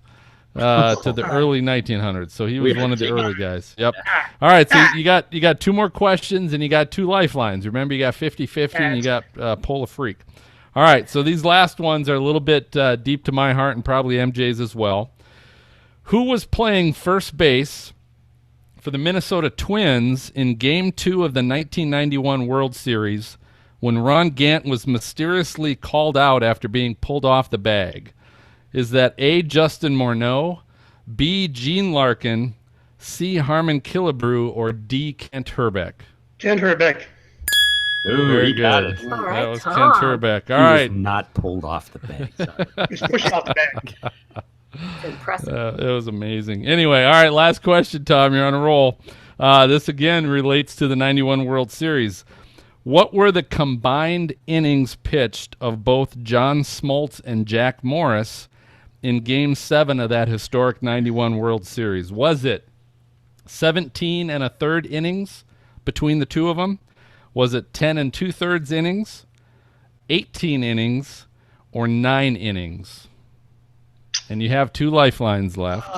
to the early 1900s. So he was one of the early guys. Yep. All right, so you got 2 more questions and you got 2 lifelines. Remember, you got 50-50 and you got Pull a Freak. All right, so these last ones are a little bit deep to my heart and probably MJ's as well. Who was playing first base for the Minnesota Twins in Game 2 of the 1991 World Series when Ron Gant was mysteriously called out after being pulled off the bag? Is that A, Justin Morneau, B, Gene Larkin, C, Harmon Killebrew, or D, Kent Herbeck? Kent Herbeck. Ooh, Very he got good. it. All right, That was Tom. Kent Herbeck. All He right. was not pulled off the bag. Sorry. He was pushed off the back. Impressive. It was amazing. Anyway, all right, last question, Tom. You're on a roll. This, again, relates to the 91 World Series. What were the combined innings pitched of both John Smoltz and Jack Morris in Game 7 of that historic 91 World Series? Was it 17 1/3 innings between the two of them? Was it 10 2/3 innings, 18 innings, or 9 innings? And you have 2 lifelines left.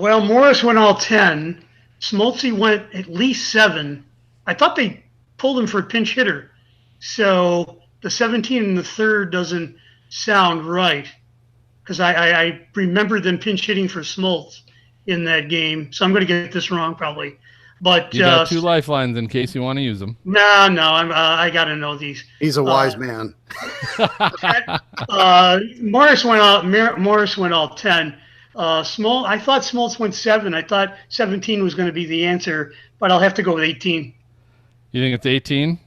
Well, Morris went all 10. Smoltzy went at least 7. I thought they pulled him for a pinch hitter. So the 17 1/3 doesn't sound right because I remember them pinch hitting for Smoltz in that game. So I'm going to get this wrong probably. But You got 2 lifelines in case you want to use them. no, I got to know these. He's a wise man. Morris went all 10. I thought Smoltz went 7. I thought 17 was going to be the answer, but I'll have to go with 18. You think it's 18?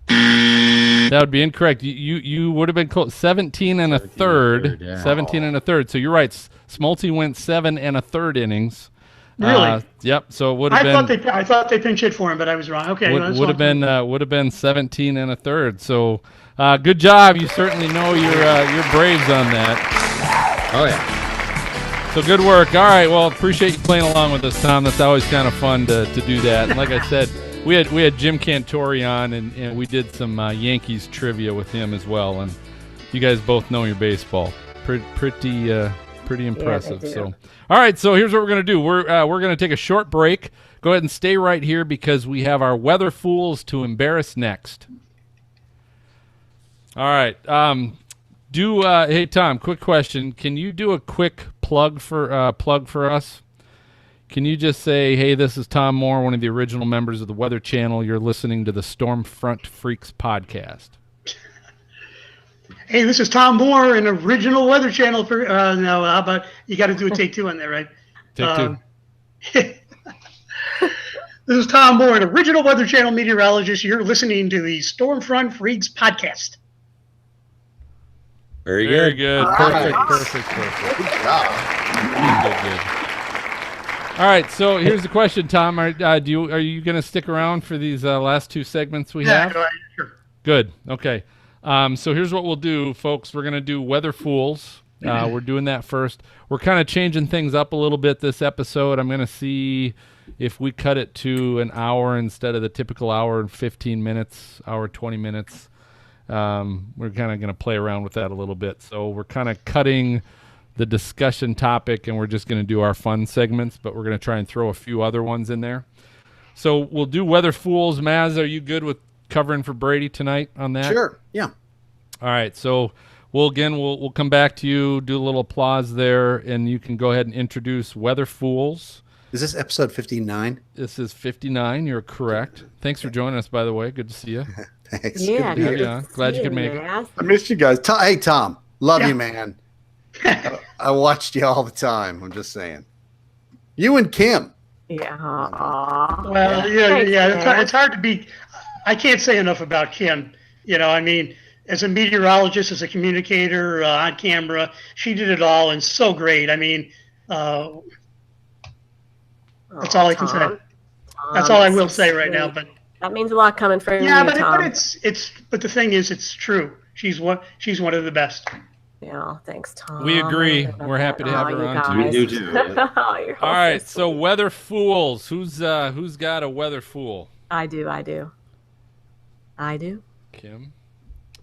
That would be incorrect. You would have been close. 17 1/3. yeah. 17 1/3. So you're right. Smoltz went 7 1/3 innings. Really? Yep. So it would have been. I thought they pinch hit for him, but I was wrong. Okay. Would have been 17 and a third. So good job. You certainly know your Braves on that. Oh yeah. So good work. All right. Well, appreciate you playing along with us, Tom. That's always kind of fun to do that. And like I said, we had Jim Cantori on, and we did some Yankees trivia with him as well. And you guys both know your baseball. Pretty impressive. Yeah, so, all right. So here's what we're gonna do. We're gonna take a short break. Go ahead and stay right here because we have our weather fools to embarrass next. All right. Hey Tom, quick question. Can you do a quick plug for us? Can you just say, "Hey, this is Tom Moore, one of the original members of the Weather Channel. You're listening to the Stormfront Freaks podcast." Hey, this is Tom Moore, an original Weather Channel. No, how about you got to do a take two on that, right? Take two. This is Tom Moore, an original Weather Channel meteorologist. You're listening to the Stormfront Freaks podcast. Very good. Perfect. Good job. Good. All right, so here's the question, Tom. Are you going to stick around for these last two segments we have? Yeah, sure. Good. Okay. So here's what we'll do, folks. We're going to do Weather Fools. We're doing that first. We're kind of changing things up a little bit this episode. I'm going to see if we cut it to an hour instead of the typical hour and 15 minutes, hour 20 minutes. We're kind of going to play around with that a little bit. So we're kind of cutting the discussion topic, and we're just going to do our fun segments, but we're going to try and throw a few other ones in there. So we'll do Weather Fools. Maz, are you good with covering for Brady tonight on that? Sure. Yeah. All right. So we'll come back to you, do a little applause there, and you can go ahead and introduce Weather Fools. Is this episode 59? This is 59. You're correct. Thanks for joining us, by the way. Good to see you. Thanks. Yeah, Good to have you on. Glad you could make it. I missed you guys. Hey, Tom. Love you, man. I watched you all the time. I'm just saying. You and Kim. Yeah. Well, yeah. It's hard to be. I can't say enough about Kim. I mean, as a meteorologist, as a communicator, on camera, she did it all and so great. I mean, that's all I can say. That's all I will say right now. But that means a lot coming from you, but Tom. but the thing is, it's true. She's one of the best. Yeah, thanks, Tom. We agree. We're happy to have her on too. We do too. You're all right, so Weather Fools. Who's got a Weather Fool? I do. Kim.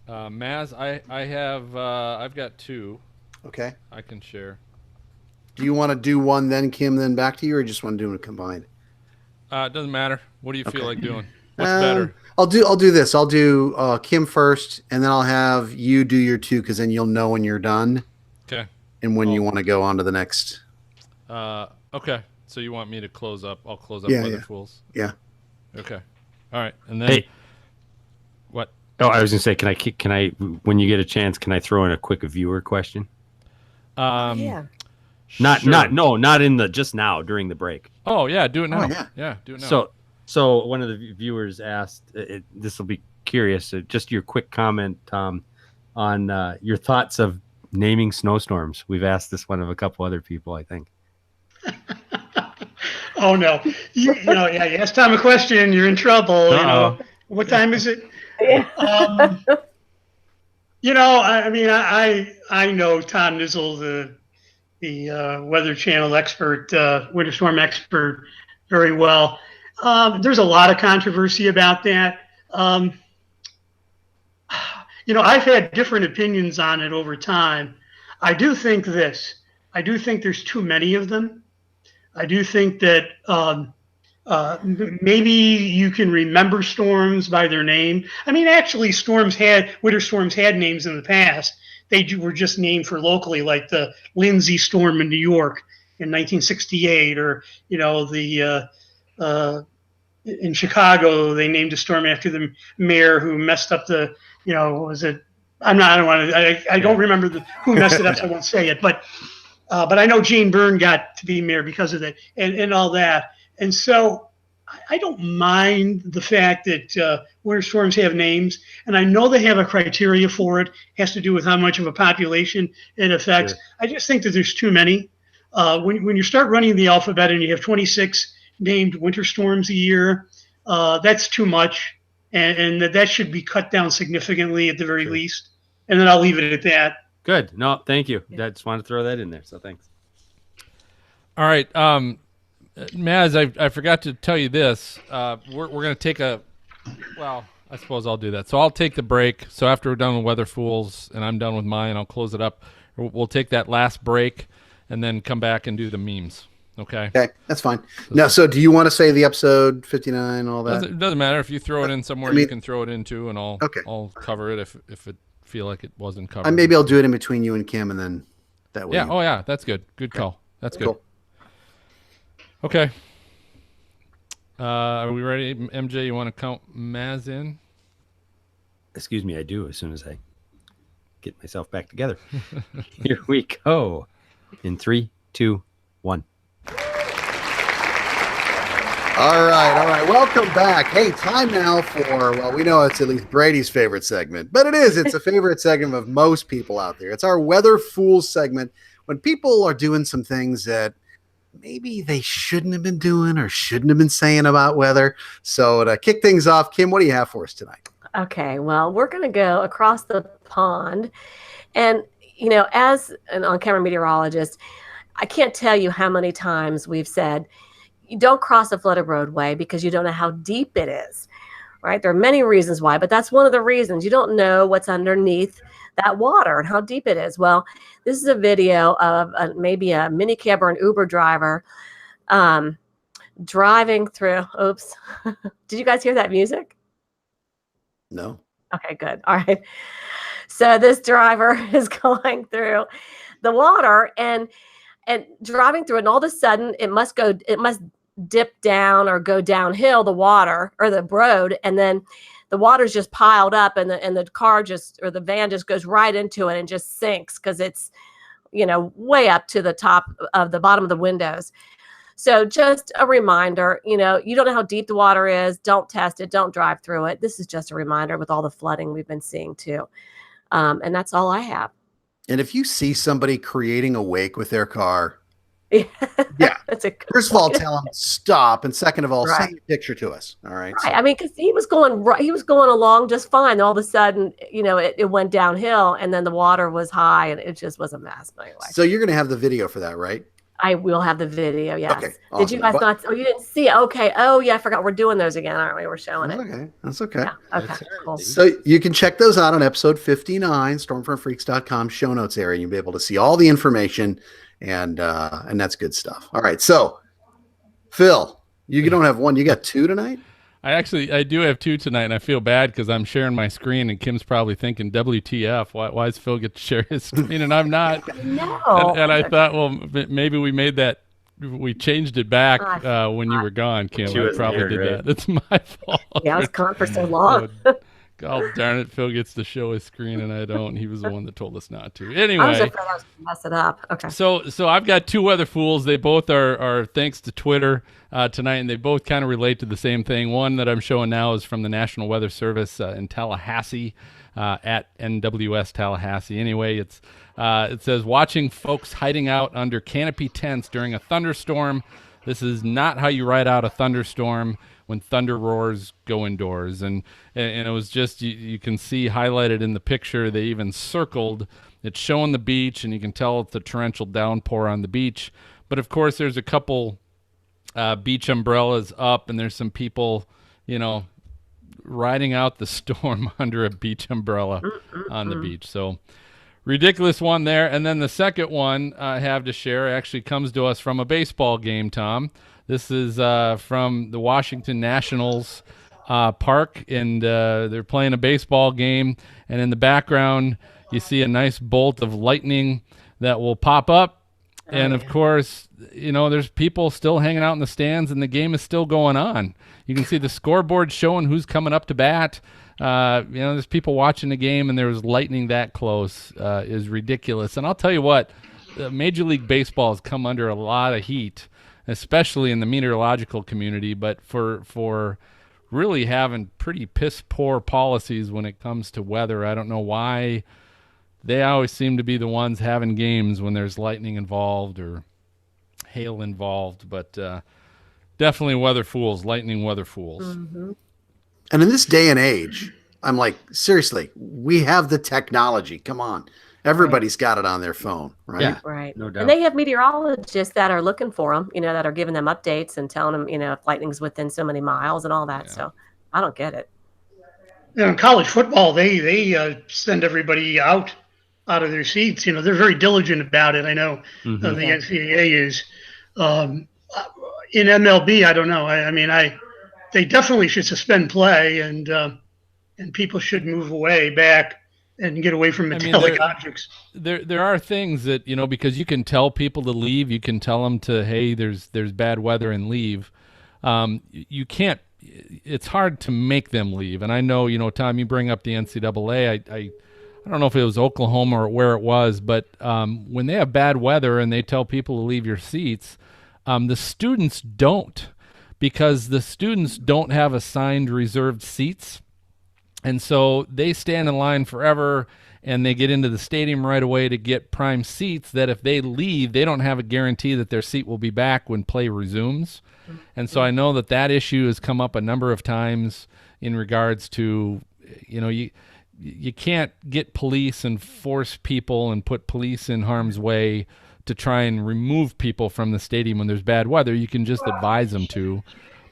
Maz, I've got two. Okay. I can share. Do you want to do one, then Kim, then back to you, or just want to do it combined? It doesn't matter. What do you feel like doing? What's better? I'll do this. I'll do Kim first, and then I'll have you do your two, because then you'll know when you're done. Okay. And when you want to go on to the next. Okay. So you want me to close up? I'll close up Weather Fools. Yeah. Okay. All right. And then. Hey. What? Oh, I was gonna say, can I, when you get a chance, can I throw in a quick viewer question? Yeah. Not in the just now during the break. Oh yeah, do it now. Oh, yeah. Do it now. So one of the viewers asked, this will be curious, just your quick comment, Tom, on your thoughts of naming snowstorms. We've asked this one of a couple other people, I think. Oh no, you ask Tom a question, you're in trouble. What time is it? I mean, I know Tom Nizzle, the Weather Channel expert, winter storm expert, very well. There's a lot of controversy about that. I've had different opinions on it over time. I do think this. I do think there's too many of them. I do think that maybe you can remember storms by their name. I mean, actually, winter storms had names in the past. They were just named for locally, like the Lindsay storm in New York in 1968, or in Chicago they named a storm after the mayor who messed up the I don't remember who messed it up, so I won't say it, but I know Gene Byrne got to be mayor because of that and all that. And so I don't mind the fact that winter storms have names, and I know they have a criteria for it. It has to do with how much of a population it affects. Sure. I just think that there's too many. when you start running the alphabet and you have 26 named winter storms a year, that's too much, and that should be cut down significantly at the very least. And then I'll leave it at that. Good. No, thank you. I just wanted to throw that in there. So thanks. All right. Maz, I forgot to tell you this. We're going to take well, I suppose I'll do that. So I'll take the break. So after we're done with Weather Fools and I'm done with mine, I'll close it up. We'll take that last break and then come back and do the memes. Okay. Okay, that's fine. Now, so do you want to say the episode 59 and all that? Doesn't matter. If you throw it in somewhere, you can throw it in too, and I'll cover it if it feel like it wasn't covered. Maybe I'll do it in between you and Kim, and then that way. Yeah. Oh, yeah. That's good. Good call. That's good. Cool. Okay. Are we ready? MJ, you want to count Maz in? Excuse me, I do as soon as I get myself back together. Here we go. In 3, 2, 1. All right. Welcome back. Hey, time now for, well, we know it's at least Brady's favorite segment, but it's a favorite segment of most people out there. It's our Weather Fools segment, when people are doing some things that maybe they shouldn't have been doing or shouldn't have been saying about weather. So to kick things off, Kim, what do you have for us tonight? Okay, well, we're going to go across the pond. And, as an on-camera meteorologist, I can't tell you how many times we've said, you don't cross a flooded roadway because you don't know how deep it is, right? There are many reasons why, but that's one of the reasons. You don't know what's underneath that water and how deep it is. Well, this is a video of maybe a minicab or an Uber driver driving through. Oops. Did you guys hear that music? No. Okay, good. All right. So this driver is going through the water and driving through it, and all of a sudden it must dip down or go downhill, the water or the road, and then the water's just piled up, and the car or the van just goes right into it and just sinks because it's way up to the top of the bottom of the windows. So just a reminder, you don't know how deep the water is. Don't test it. Don't drive through it. This is just a reminder with all the flooding we've been seeing too. And that's all I have. And if you see somebody creating a wake with their car, yeah. First of all, tell them stop, and second of all, send a picture to us. All right. Right. I mean, because he was going along just fine. And all of a sudden, it went downhill, and then the water was high, and it just was a mess. But anyway. So you're going to have the video for that, right? I will have the video. Yes. Okay. Awesome. Did you guys not? Oh, you didn't see it. Okay. Oh, yeah. I forgot we're doing those again, aren't we? We're showing it. Okay. That's okay. Yeah. Okay. Cool. So you can check those out on episode 59, stormfrontfreaks.com show notes area. You'll be able to see all the information. And that's good stuff. All right. So, Phil, you don't have one. You got two tonight? I do have two tonight, and I feel bad because I'm sharing my screen, and Kim's probably thinking, WTF, why does Phil get to share his screen, and I'm not? No. And I thought, well, maybe we changed it back when you were gone, Kim. I probably did that. It's my fault. Yeah, I was gone for so long. God darn it, Phil gets to show his screen and I don't. He was the one that told us not to. Anyway. I was afraid I was going to mess it up. Okay. So I've got two Weather Fools. They both are thanks to Twitter tonight, and they both kind of relate to the same thing. One that I'm showing now is from the National Weather Service in Tallahassee, at NWS Tallahassee. Anyway, it says, watching folks hiding out under canopy tents during a thunderstorm. This is not how you ride out a thunderstorm. When thunder roars, go indoors. And it was just, you can see highlighted in the picture, they even circled, it's showing the beach, and you can tell it's a torrential downpour on the beach. But of course, there's a couple beach umbrellas up, and there's some people, riding out the storm under a beach umbrella on the beach. So ridiculous one there. And then the second one I have to share actually comes to us from a baseball game, Tom. This is from the Washington Nationals park, and they're playing a baseball game. And in the background, you see a nice bolt of lightning that will pop up. And, of course, there's people still hanging out in the stands, and the game is still going on. You can see the scoreboard showing who's coming up to bat. There's people watching the game, and there's lightning that close is ridiculous. And I'll tell you what, Major League Baseball has come under a lot of heat, especially in the meteorological community, but for really having pretty piss-poor policies when it comes to weather. I don't know why they always seem to be the ones having games when there's lightning involved or hail involved, but definitely weather fools, lightning weather fools. Mm-hmm. And in this day and age, I'm like, seriously, we have the technology. Come on. Everybody's got it on their phone, right? Yeah. Right. No doubt. And they have meteorologists that are looking for them, that are giving them updates and telling them, if lightning's within so many miles and all that. Yeah. So I don't get it. In college football, they send everybody out of their seats. They're very diligent about it. I know Mhm. the NCAA is. In MLB, I don't know. They definitely should suspend play, and people should move back and get away from metallic objects. There are things that, because you can tell people to leave, you can tell them to, hey, there's bad weather and leave. You can't, it's hard to make them leave. And I know, Tom, you bring up the NCAA. I don't know if it was Oklahoma or where it was, but when they have bad weather and they tell people to leave your seats, the students don't, because the students don't have assigned reserved seats. And so they stand in line forever, and they get into the stadium right away to get prime seats that if they leave, they don't have a guarantee that their seat will be back when play resumes. And so I know that issue has come up a number of times in regards to, you can't get police and force people and put police in harm's way to try and remove people from the stadium when there's bad weather. You can just advise them to.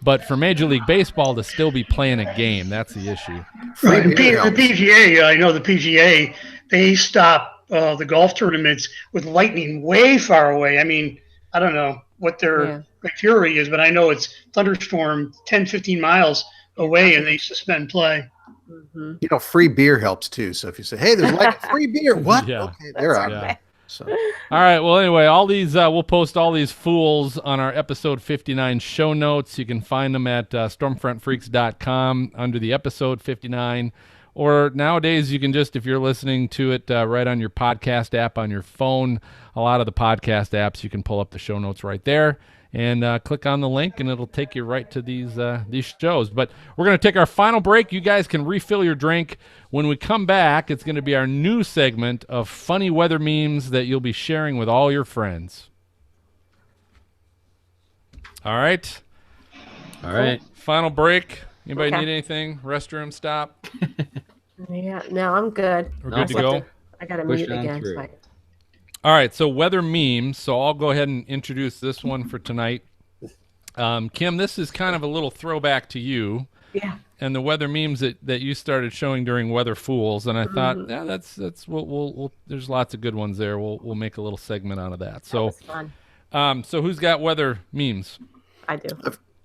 But for Major League Baseball to still be playing a game, that's the issue. Right. The PGA, I know the PGA, they stop the golf tournaments with lightning way far away. I don't know what their criteria is, but I know it's thunderstorm 10, 15 miles away, and they suspend play. Mm-hmm. Free beer helps too. So if you say, hey, there's free beer, what? Yeah. Okay, they're out. Yeah. So. All right. Well, anyway, all these we'll post all these fools on our episode 59 show notes. You can find them at stormfrontfreaks.com under the episode 59. Or nowadays, you can just, if you're listening to it right on your podcast app on your phone, a lot of the podcast apps, you can pull up the show notes right there and click on the link, and it'll take you right to these shows. But we're going to take our final break. You guys can refill your drink. When we come back, it's going to be our new segment of funny weather memes that you'll be sharing with all your friends. All right. All right. Final break. Anybody Okay. need anything? Restroom stop? Yeah, no, I'm good. We're good to go? I got to Push mute on again. through. Sorry. All right, so weather memes. So I'll go ahead and introduce this one for tonight. Kim, this is kind of a little throwback to you Yeah. and the weather memes that you started showing during Weather Fools, and I thought, yeah, that's we'll there's lots of good ones there. We'll make a little segment out of that. That So, was fun. so who's got weather memes? I do.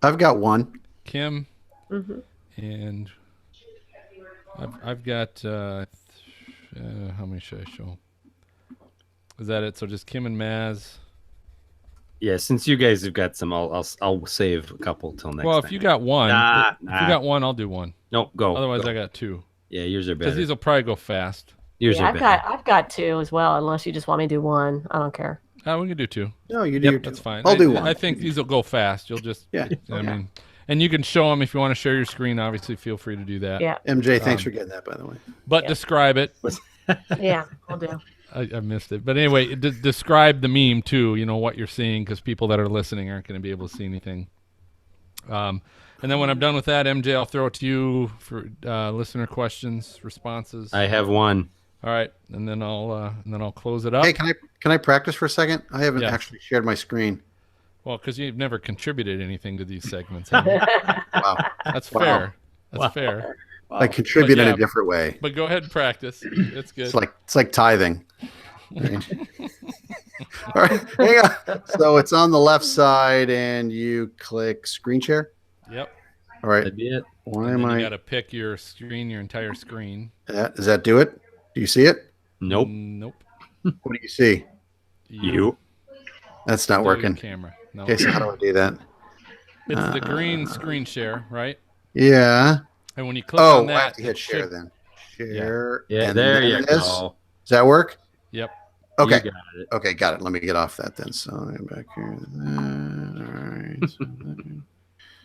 I've got one. Kim, Mm-hmm. and I've got how many should I show? Is that it? So just Kim and Maz. Yeah, since you guys have got some, I'll save a couple till next. Well, if time. you got one, Nah. if you got one, I'll do one. No, go. Otherwise, go. I got two. Yeah, yours are Because better. these will probably go fast. Yours Yeah, are better. I've got two as well. Unless you just want me to do one, I don't care. We can do two. No, you do. That's fine. I'll do one. I think these will go fast. You'll just, Yeah. I mean, and you can show them if you want to share your screen. Obviously, feel free to do that. Yeah, MJ, thanks for getting that, by the way. But Yeah. describe it. yeah, I'll do. I missed it. But anyway, describe the meme too. You know what you're seeing, because people that are listening aren't going to be able to see anything. And then when I'm done with that, MJ, I'll throw it to you for listener questions, responses. I have one. All right, and then I'll close it up. Hey, can I practice for a second? I haven't Yeah. actually shared my screen. Well, because you've never contributed anything to these segments. Have you? Wow. That's Wow. fair. That's fair. I contribute But in yeah. a different way. But go ahead and practice. It's good. It's like tithing. All right, hang on. So it's on the left side, and you click screen share. Yep. All right. That'd be it. Why And am then I? you got to pick your screen, your entire screen. Does that do it? Do you see it? Nope. Nope. What do you see? You. That's not Still your working. Camera. No. Okay, so how do I do that? It's the green screen share, right? Yeah. And when you click Oh, on that, I have to hit it share should- then. Share. Yeah, and there then you this. go. Does that work? Yep. Okay. You got it. Okay, got it. Let me get off that then. So I'm back here. All right. So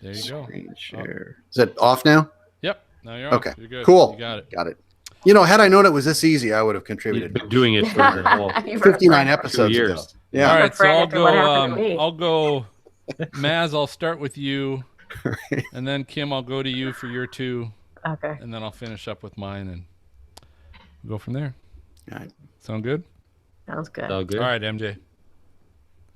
There you go. screen share. Is it off now? Yep. Now you're Okay. on. You're good. Cool. You got it. Got it. Had I known it was this easy, I would have You've contributed been doing it for the whole You were 59 right. episodes 2 ago. years. Yeah. All right, so Afraid I'll after what happened go. to me. I'll go. Maz, I'll start with you, and then Kim, I'll go to you for your 2, Okay. and then I'll finish up with mine, and we'll go from there. All right. Sound good? Sounds good. All good. All right, MJ.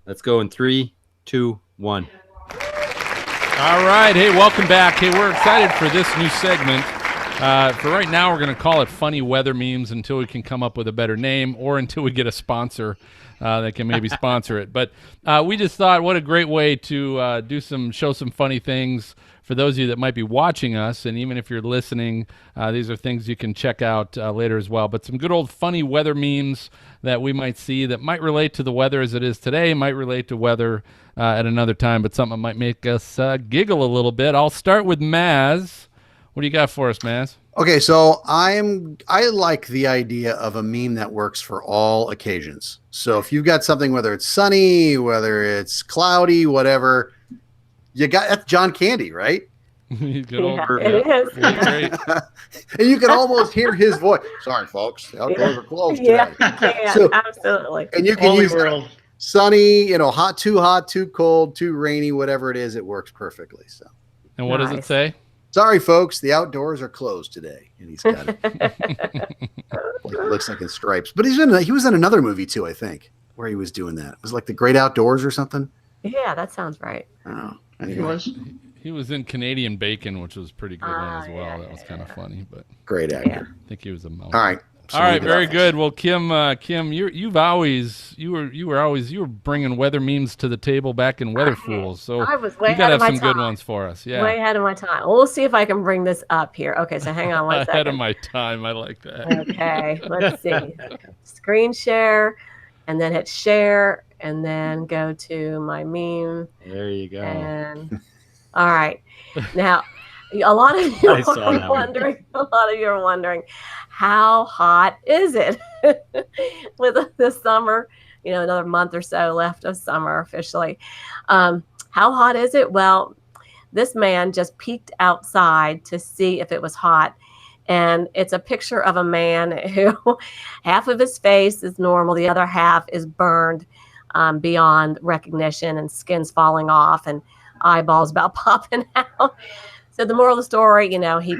Let's go in 3, 2, 1. All right. Hey, welcome back. Hey, we're excited for this new segment. For right now, we're going to call it Funny Weather Memes until we can come up with a better name or until we get a sponsor that can maybe sponsor it. But we just thought what a great way to show some funny things for those of you that might be watching us. And even if you're listening, these are things you can check out later as well. But some good old funny weather memes that we might see that might relate to the weather as it is today, might relate to weather at another time, but something that might make us giggle a little bit. I'll start with Maz. What do you got for us, Maz? Okay, so I like the idea of a meme that works for all occasions. So if you've got something, whether it's sunny, whether it's cloudy, whatever, you got that's John Candy, right? Good old, It is. Great. And you can almost hear his voice. Sorry, folks, the outdoors are closed Yeah, today. yeah, So- absolutely. And you can Holy use world. sunny, hot, too cold, too rainy, whatever it is, it works perfectly. So And what does it Nice. say? sorry, folks, the outdoors are closed today. And he's got it. Like, it looks like in stripes. But he was in another movie too, I think, where he was doing that. It was like The Great Outdoors or something. Yeah, that sounds right. I don't know. He Anyway, was. He was in Canadian Bacon, which was a pretty good one as well. yeah, that was kind of funny, but great actor. I think he was a mouse. All right. So All right, leave it very up. good. Well, Kim, you were bringing weather memes to the table back in Weather Fools, so I was way you gotta ahead of have my some good time. ones for us. Yeah, Way ahead of my time. We'll see if I can bring this up here. Okay, so hang on one second. ahead of my time. I like that. Okay, let's see. Screen share, and then hit share, and then go to my meme. There you go. And all right, now a lot of you I saw that are one. wondering. A lot of you are wondering, how hot is it with this summer? Another month or so left of summer officially. How hot is it? Well, this man just peeked outside to see if it was hot. And it's a picture of a man who half of his face is normal, the other half is burned beyond recognition, and skin's falling off and eyeballs about popping out. So the moral of the story, he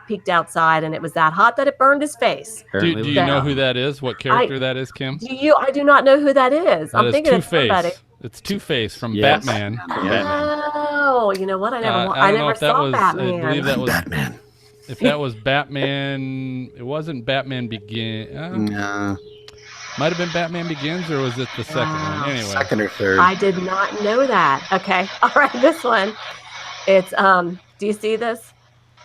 peeked outside and it was that hot that it burned his face. Do Apparently you we- know who that is? What character that is, Kim? I do not know who that is. That I'm is thinking it's Two-Face. somebody. It's Two-Face from Yes. Batman. Oh, you know what? I never, I don't know never if that saw was. Batman. I believe that was. Batman. If that was Batman, it wasn't Batman Begin. No, Might have been Batman Begins, or was it the second one? Anyway, second or third. I did not know that. Okay. All right. This one. It's do you see this?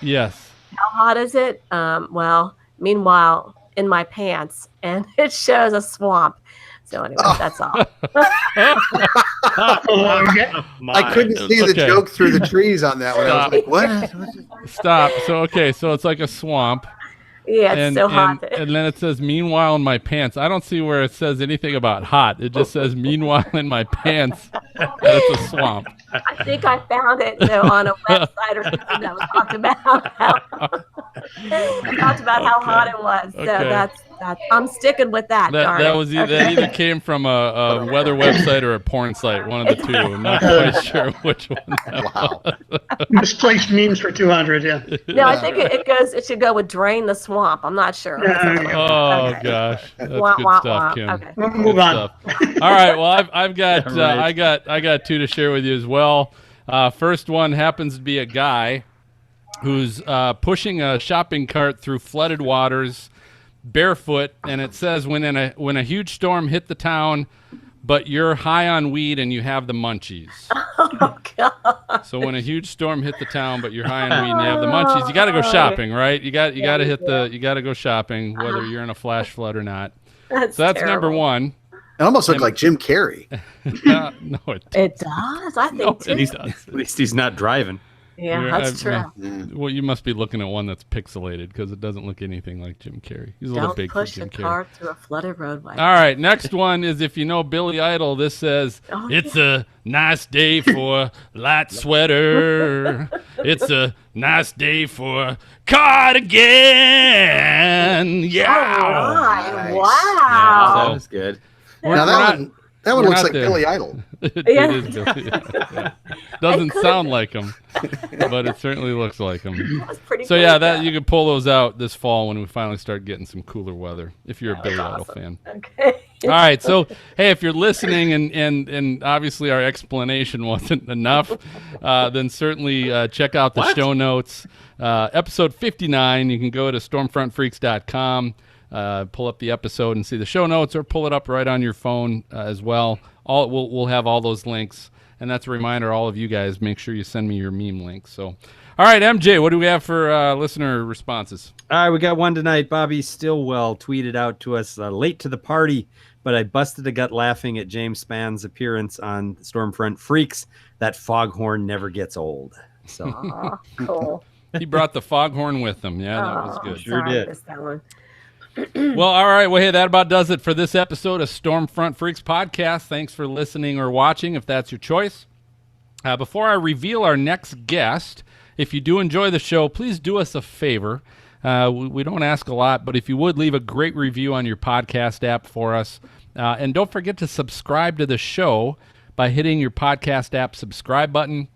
yes. How hot is it? Well, meanwhile, in my pants, and it shows a swamp. So anyway, that's all. Oh, okay. I couldn't see the Okay. joke through the trees on that one. I was like, what? Stop. So it's like a swamp. Yeah, it's so hot. And then it says, meanwhile in my pants. I don't see where it says anything about hot. It just says, meanwhile in my pants. And it's a swamp. I think I found it on a website or something that talked about how hot it was. So Okay. that's I'm sticking with that. darn That it. was that either came from a weather website or a porn site, one of the two. I'm not quite sure which one that Wow. Misplaced memes for 200. Yeah. No, I think it should go with drain the swamp. I'm not sure. Oh Okay. gosh, that's Wah, good wah, stuff, wah. Kim. Okay. We'll Good move on. stuff. All right, well I've got Right. I got two to share with you as well. First one happens to be a guy who's pushing a shopping cart through flooded waters, barefoot, and it says when a huge storm hit the town, but you're high on weed and you have the munchies. Oh God. So when a huge storm hit the town, but you're high on weed and you have the munchies, you got to go shopping, right? You got to go shopping, whether you're in a flash flood or not. That's So that's terrible. number one. It almost looked like Jim Carrey. No, it It does. I think no, too. it does. At least he's not driving. Yeah, You're- that's true. Well, you must be looking at one that's pixelated because it doesn't look anything like Jim Carrey. He's a little Don't big for push Jim a Carrey. car through a flooded roadway. All right, next one is if you know Billy Idol. This says, Oh, it's a nice day for a light sweater. It's a nice day for a cardigan. Yeah. All right. Nice. Wow. That was good. We're Now that not- one, That one We're looks not like there. Billy Idol. It Yeah. is Billy. Yeah. Doesn't sound like him, but it certainly looks like him. That was pretty So cool, yeah, though. you can pull those out this fall when we finally start getting some cooler weather. If you're a That Billy was Idol awesome. fan. Okay. All right, so hey, if you're listening and obviously our explanation wasn't enough, then certainly check out the show notes. Episode 59. You can go to stormfrontfreaks.com, pull up the episode and see the show notes, or pull it up right on your phone as well. We'll have all those links, and that's a reminder. All of you guys, make sure you send me your meme links. So, all right, MJ, what do we have for listener responses? All right, we got one tonight. Bobby Stillwell tweeted out to us, late to the party, but I busted a gut laughing at James Spann's appearance on Stormfront Freaks. That foghorn never gets old. So Aw, cool. He brought the foghorn with him. Yeah, that was good. Sure sorry, I did. missed that one. Well, all right. Well, hey, that about does it for this episode of Stormfront Freaks podcast. Thanks for listening or watching, if that's your choice. Before I reveal our next guest, if you do enjoy the show, please do us a favor. We don't ask a lot, but if you would leave a great review on your podcast app for us. And don't forget to subscribe to the show by hitting your podcast app subscribe button.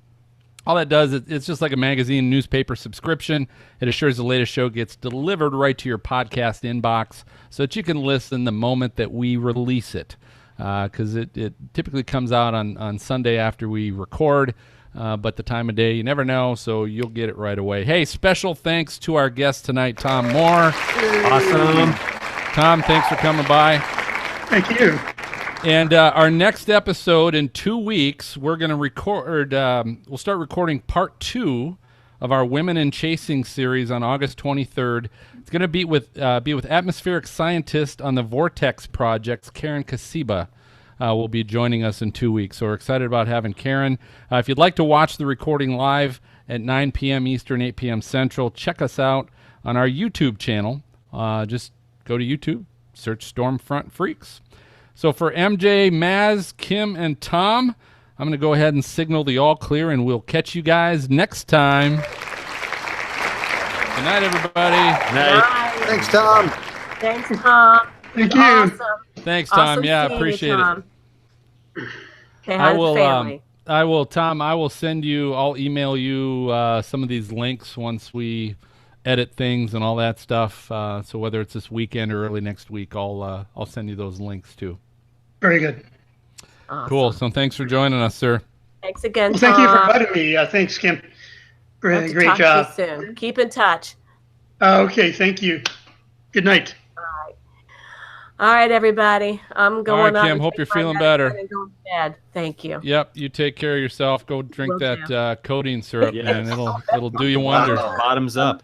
All that does, it's just like a magazine newspaper subscription. It assures the latest show gets delivered right to your podcast inbox so that you can listen the moment that we release it. Because it typically comes out on Sunday after we record. But the time of day, you never know, so you'll get it right away. Hey, special thanks to our guest tonight, Tom Moore. awesome. Tom, thanks for coming by. Thank you. And our next episode in 2 weeks, we're going to record. We'll start recording part 2 of our Women in Chasing series on August 23rd. It's going to be with atmospheric scientist on the Vortex projects, Karen Kasiba. Will be joining us in 2 weeks. So we're excited about having Karen. If you'd like to watch the recording live at 9 p.m. Eastern, 8 p.m. Central, check us out on our YouTube channel. Just go to YouTube, search Stormfront Freaks. So for MJ, Maz, Kim, and Tom, I'm going to go ahead and signal the all clear, and we'll catch you guys next time. Good night, everybody. Night. Thanks, Tom. Thanks, Tom. Thank you. Awesome. Thanks, Tom. Awesome Yeah, seeing you, appreciate it. Tom. Say hi to the family. Tom, I will send you, I'll email you some of these links once we edit things and all that stuff. So whether it's this weekend or early next week, I'll send you those links too. Very good. Awesome. Cool. So thanks for joining us, sir. Thanks again, Well, Tom. thank you for inviting me. Thanks, Kim. Hope Great, to great talk job. to you soon. Keep in touch. Okay, thank you. Good night. All right, everybody. I'm going All right, up Kim, and hope take you're my feeling medicine better. and go to bed. Thank you. Yep. You take care of yourself. Go drink Will that codeine syrup, Yes. and it'll do you wonders. Bottoms up.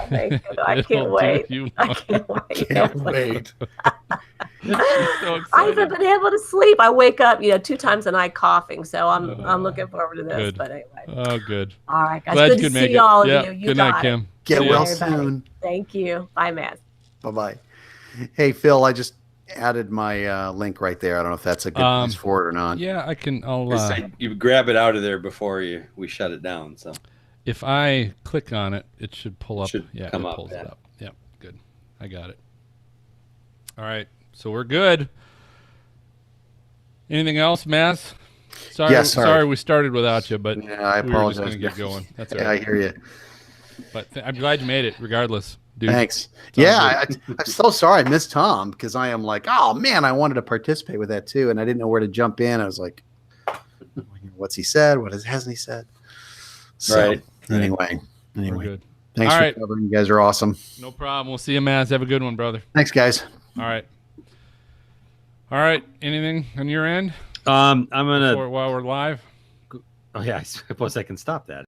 Thank you. I It'll can't do wait. you I can't wait. Can't wait. So I haven't excited. been able to sleep. I wake up, 2 times a night coughing, so I'm looking forward to this. Good. But anyway, Oh, good. all right, guys. Glad Good you to could make see it. all of Yeah. you. You Good night, got it. Kim. Get See ya. well Everybody. soon. Thank you. Bye, Matt. Bye-bye. Hey, Phil, I just added my link right there. I don't know if that's a good place for it or not. Yeah, I can. You grab it out of there before we shut it down. So If I click on it, it should pull up. Should Yeah, come it up, pulls yeah. it up. Yep, good. I got it. All right, so we're good. Anything else, Mass? Sorry, Yeah, sorry. we started without you, but Yeah, I we were just apologize. going to get going. That's all Yeah, right. I hear you. But I'm glad you made it, regardless, dude. Thanks. Yeah, I'm so sorry I missed Tom because I am like, oh man, I wanted to participate with that too, and I didn't know where to jump in. I was like, what's he said? Hasn't he said? So, Right. Anyway, We're good. thanks All for right. covering. You guys are awesome. No problem. We'll see you, Mass. Have a good one, brother. Thanks, guys. All right. All right. Anything on your end I'm gonna. while we're live? Oh yeah, I suppose I can stop that.